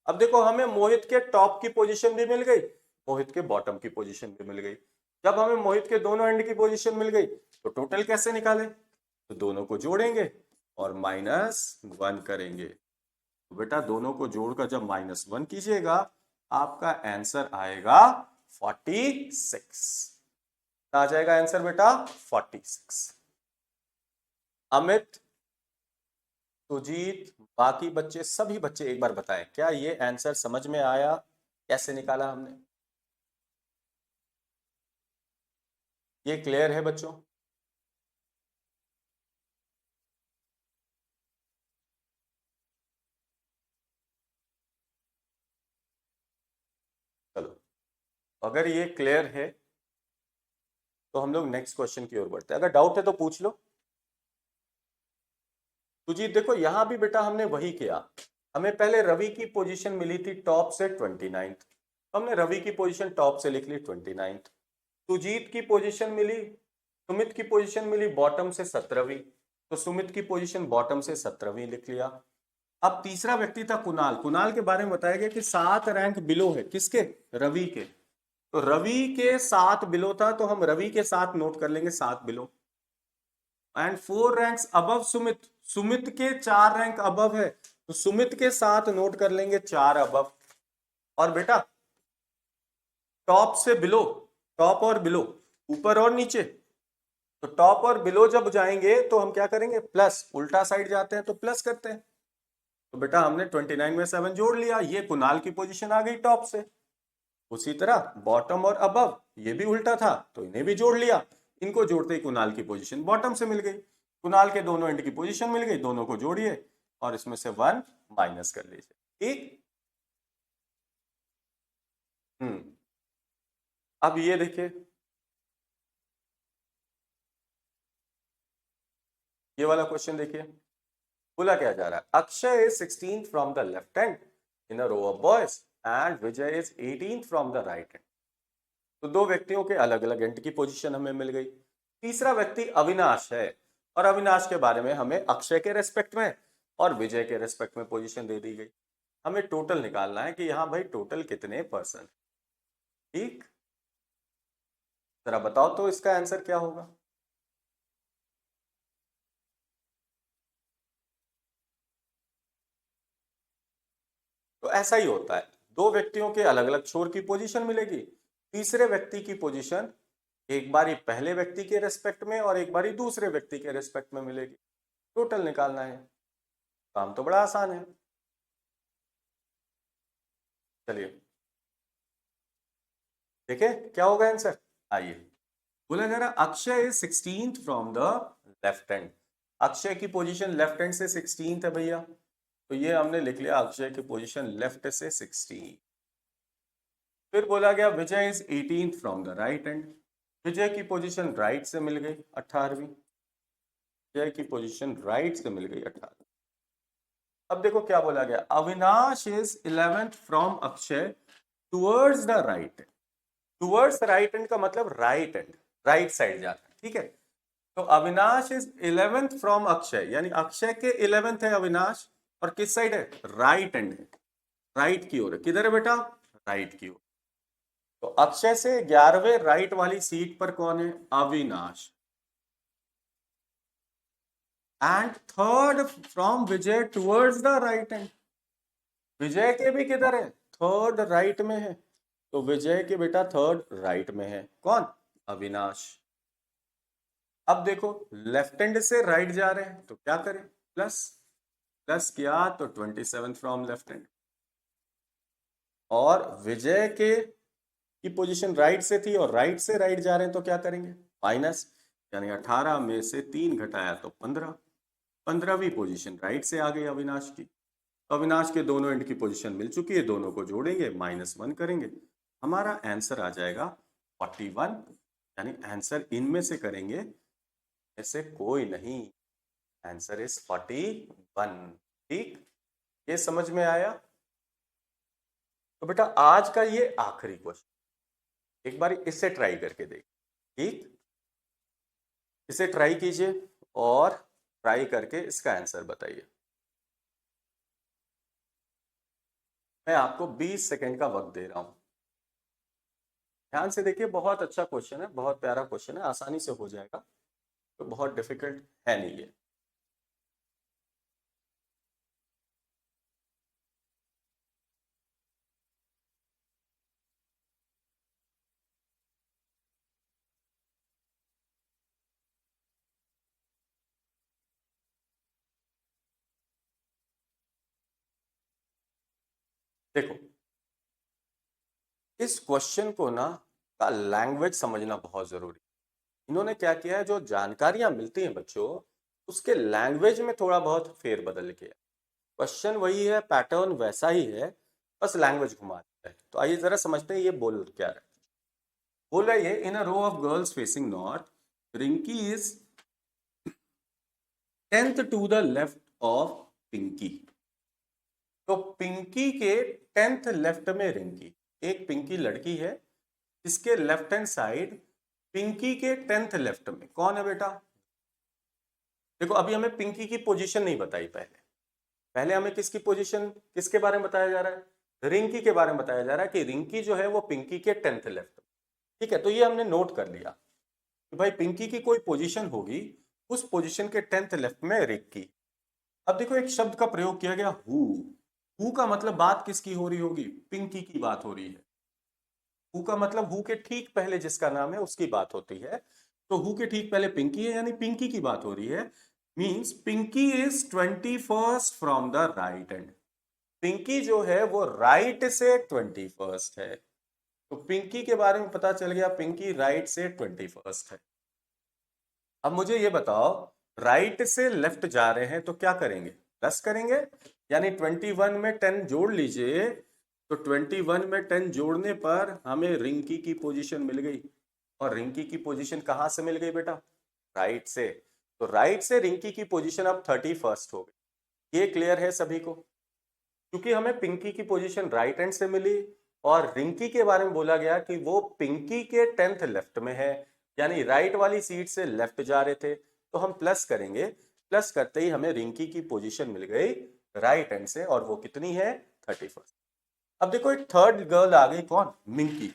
अब देखो हमें मोहित के टॉप की पोजीशन भी मिल गई, मोहित के बॉटम की पोजीशन भी मिल गई। जब हमें मोहित के दोनों एंड की पोजीशन मिल गई तो टोटल कैसे निकालें, तो दोनों को जोड़ेंगे और -1 करेंगे, तो बेटा दोनों को जोड़कर जब -1 कीजिएगा आपका आंसर आएगा 46। आ जाएगा आंसर बेटा 46। अमित, सुजीत, बाकी बच्चे सभी बच्चे एक बार बताएं क्या ये आंसर समझ में आया, कैसे निकाला हमने, ये क्लियर है बच्चों। चलो अगर ये क्लियर है तो हम लोग नेक्स्ट क्वेश्चन की ओर बढ़ते हैं, अगर डाउट है तो पूछ लो। सुजीत देखो यहां भी बेटा हमने वही किया, हमें पहले रवि की पोजीशन मिली थी टॉप से 29, हमने रवि की पोजीशन टॉप से लिख ली 29। सुजीत की पोजीशन मिली, सुमित की पोजीशन मिली बॉटम से 17वीं, तो सुमित की पोजीशन बॉटम से 17वीं लिख लिया। अब तीसरा व्यक्ति था कुणाल, कुणाल के बारे में बताया गया कि 7 रैंक बिलो है, किसके, रवि के, तो रवि के 7 बिलो था, तो हम रवि के साथ नोट कर लेंगे 7 below. And 4 ranks above Sumit, Sumit के 4 रैंक अबव है, तो सुमित के साथ नोट कर लेंगे 4 अबव। और बेटा टॉप से बिलो, टॉप और बिलो, ऊपर और नीचे, तो टॉप और बिलो जब जाएंगे तो हम क्या करेंगे, प्लस, उल्टा साइड जाते हैं तो प्लस करते हैं, तो बेटा हमने 29 में 7 जोड़ लिया, ये कुणाल की पोजीशन आ गई टॉप से। उसी तरह बॉटम और अबव ये भी उल्टा था तो इन्हें भी जोड़ लिया, इनको जोड़ते ही कुणाल की पोजीशन बॉटम से मिल गई, कुणाल के दोनों एंड की पोजीशन मिल गई, दोनों को जोड़िए और इसमें से 1 माइनस कर लीजिए। ठीक, अब ये देखिए, ये वाला क्वेश्चन देखिए, बोला क्या जा रहा है, Akshay is 16 from the left hand in a row of boys and Vijay is 18 from the right hand. तो दो व्यक्तियों के अलग अलग एंड की पोजीशन हमें मिल गई, तीसरा व्यक्ति अविनाश है और अविनाश के बारे में हमें अक्षय के रेस्पेक्ट में और विजय के रेस्पेक्ट में पोजीशन दे दी गई, हमें टोटल निकालना है कि यहां भाई टोटल कितने पर्सन। ठीक, जरा बताओ तो इसका आंसर क्या होगा। तो ऐसा ही होता है, दो व्यक्तियों के अलग अलग छोर की पोजीशन मिलेगी, तीसरे व्यक्ति की पोजीशन एक बारी पहले व्यक्ति के रेस्पेक्ट में और एक बारी दूसरे व्यक्ति के रेस्पेक्ट में मिलेगी, टोटल निकालना है। काम तो बड़ा आसान है। चलिए देखिए क्या होगा आंसर। आइए, बोला जा रहा Akshay is 16th from the left hand. Akshay की पोजीशन लेफ्ट हैंड से 16th है भैया, तो ये हमने लिख लिया अक्षय की पोजीशन लेफ्ट से 16। फिर बोला गया Vijay is 18th from the right hand. Vijay की पोजीशन राइट से मिल गई 18वीं। विजय की पोजीशन राइट से मिल गई 18वीं। अब देखो क्या बोला गया, Avinash is 11th from Akshay towards the right. Towards right hand का मतलब राइट हैंड, राइट साइड जाता है, ठीक है। तो Avinash is 11th from Akshay, यानी अक्षय के 11th है अविनाश, और किस साइड है, राइट हैंड है, राइट की ओर है। किधर है बेटा, राइट की ओर। तो अक्षय से 11वें राइट वाली सीट पर कौन है, Avinash. And third from Vijay towards the right hand. Vijay के भी किधर है, थर्ड राइट में है, तो विजय के बेटा थर्ड राइट में है कौन, अविनाश। अब देखो लेफ्ट हैंड से राइट जा रहे हैं तो क्या करें, प्लस, प्लस किया तो 27 फ्रॉम लेफ्ट हैंड। और विजय के की पोजीशन राइट से थी और राइट से राइट जा रहे हैं तो क्या करेंगे, माइनस, यानी 18 में से 3 घटाया तो 15। 15वीं पोजीशन राइट से आ गई अविनाश की। अविनाश के दोनों एंड की पोजीशन मिल चुकी है, दोनों को जोड़ेंगे, -1 करेंगे, हमारा आंसर आ जाएगा 41। यानी आंसर इनमें से करेंगे, ऐसे कोई नहीं, आंसर इज 41। ठीक, ये समझ में आया। तो बेटा आज का ये आखिरी क्वेश्चन, एक बार इससे ट्राई करके देख, ठीक, इसे ट्राई कीजिए और ट्राई करके इसका आंसर बताइए। मैं आपको 20 सेकंड का वक्त दे रहा हूं, ध्यान से देखिए, बहुत अच्छा क्वेश्चन है, बहुत प्यारा क्वेश्चन है, आसानी से हो जाएगा, तो बहुत डिफिकल्ट है नहीं ये। देखो इस क्वेश्चन को ना का लैंग्वेज समझना बहुत जरूरी। इन्होंने क्या किया है, जो जानकारियां मिलती हैं बच्चों, उसके लैंग्वेज में थोड़ा बहुत फेरबदल किया। क्वेश्चन वही है, पैटर्न वैसा ही है, बस लैंग्वेज घुमा दिया है। तो आइए जरा समझते हैं ये बोल क्या रहा है। बोल रहा है ये, in a row of girls facing north, Rinki is 10th to the left of Pinki. तो पिंकी के 10th लेफ्ट में रिंकी, एक पिंकी लड़की है, इसके लेफ्ट हैंड साइड पिंकी के 10th लेफ्ट में कौन है बेटा। देखो अभी हमें पिंकी की पोजीशन नहीं बताई, पहले पहले हमें किसकी पोजीशन, किसके बारे में बताया जा रहा है, रिंकी के बारे में बताया जा रहा है कि रिंकी जो है वो पिंकी के 10th लेफ्ट। ठीक है, तो ये हमने नोट कर लिया कि भाई पिंकी की कोई पोजीशन होगी, उस पोजीशन के 10th लेफ्ट में रिंकी। अब देखो एक शब्द का प्रयोग किया गया हु का मतलब बात किसकी हो रही होगी, पिंकी की बात हो रही है। हु का मतलब हु के ठीक पहले जिसका नाम है उसकी बात होती है, तो हु के ठीक पहले पिंकी है, यानी पिंकी की बात हो रही है। Means Pinky is 21st from the right hand. Pinky जो है वो राइट से 21st है, तो पिंकी के बारे में पता चल गया, पिंकी राइट से 21st है। अब मुझे ये बताओ, राइट से लेफ्ट जा रहे हैं तो क्या करेंगे, प्लस करेंगे, यानी 21 में 10 जोड़ लीजिए, तो 21 में 10 जोड़ने पर हमें रिंकी की पोजीशन मिल गई। और रिंकी की पोजीशन कहां से मिल गई बेटा, राइट से। तो राइट से रिंकी की पोजीशन अब 31st हो गई। ये क्लियर है सभी को, क्योंकि हमें पिंकी की पोजीशन राइट हैंड से मिली और रिंकी के बारे में बोला गया कि वो पिंकी के 10th लेफ्ट में है, यानी राइट वाली सीट से लेफ्ट जा रहे थे, तो हम प्लस करेंगे। प्लस करते ही हमें रिंकी की पोजीशन मिल गई राइट हैंड से, और वो कितनी है, 31st। अब देखो एक थर्ड गर्ल आ गई, कौन, मिंकी।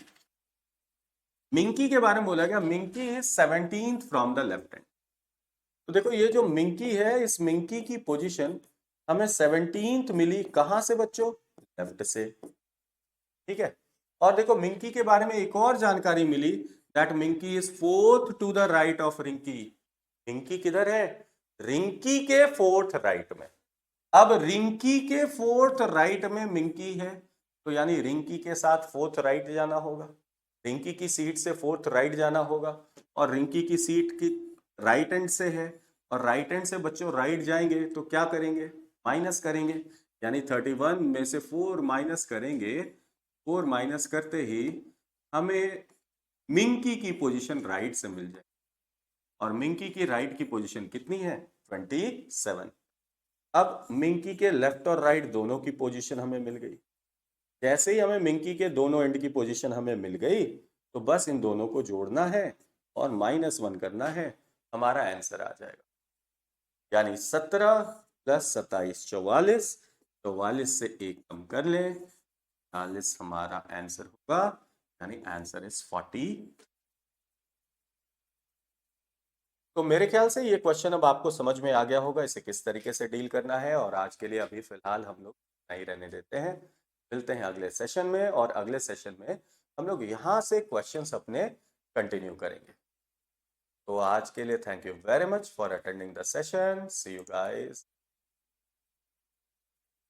मिंकी के बारे में बोला गया, Minki is 17th from the left hand. तो देखो ये जो मिंकी है, इस मिंकी की पोजीशन हमें 17th मिली, कहां से बच्चों, लेफ्ट से। ठीक है, और देखो मिंकी के बारे में एक और जानकारी मिली, that Minki is 4th to the right of Rinki. Rinki किधर है, रिंकी के 4th राइट में। अब रिंकी के फोर्थ राइट में मिंकी है, तो यानी रिंकी के साथ फोर्थ राइट जाना होगा, रिंकी की सीट से फोर्थ राइट जाना होगा, और रिंकी की सीट की राइट एंड से है, और राइट एंड से बच्चों राइट जाएंगे तो क्या करेंगे, माइनस करेंगे, यानी 31 में से 4 माइनस करेंगे, 4 माइनस करते ही हमें मिंकी की पोजीशन राइट से मिल जाए, और मिंकी की राइट की पोजीशन कितनी है, 27। अब मिंकी के लेफ्ट और राइट दोनों की पोजीशन हमें मिल गई। जैसे ही हमें मिंकी के दोनों एंड की पोजीशन हमें मिल गई, तो बस इन दोनों को जोड़ना है और -1 करना है, हमारा आंसर आ जाएगा। यानी 17 + 27 44, 44 से 1 कम कर लें, 40 हमारा आंसर होगा, यानी आंसर इज 40। तो मेरे ख्याल से ये क्वेश्चन अब आपको समझ में आ गया होगा, इसे किस तरीके से डील करना है, और आज के लिए अभी फिलहाल हम लोग नहीं रहने देते हैं। मिलते हैं अगले सेशन में, और अगले सेशन में हम लोग यहाँ से क्वेश्चंस अपने कंटिन्यू करेंगे। तो आज के लिए thank you very much for attending the session. See you guys.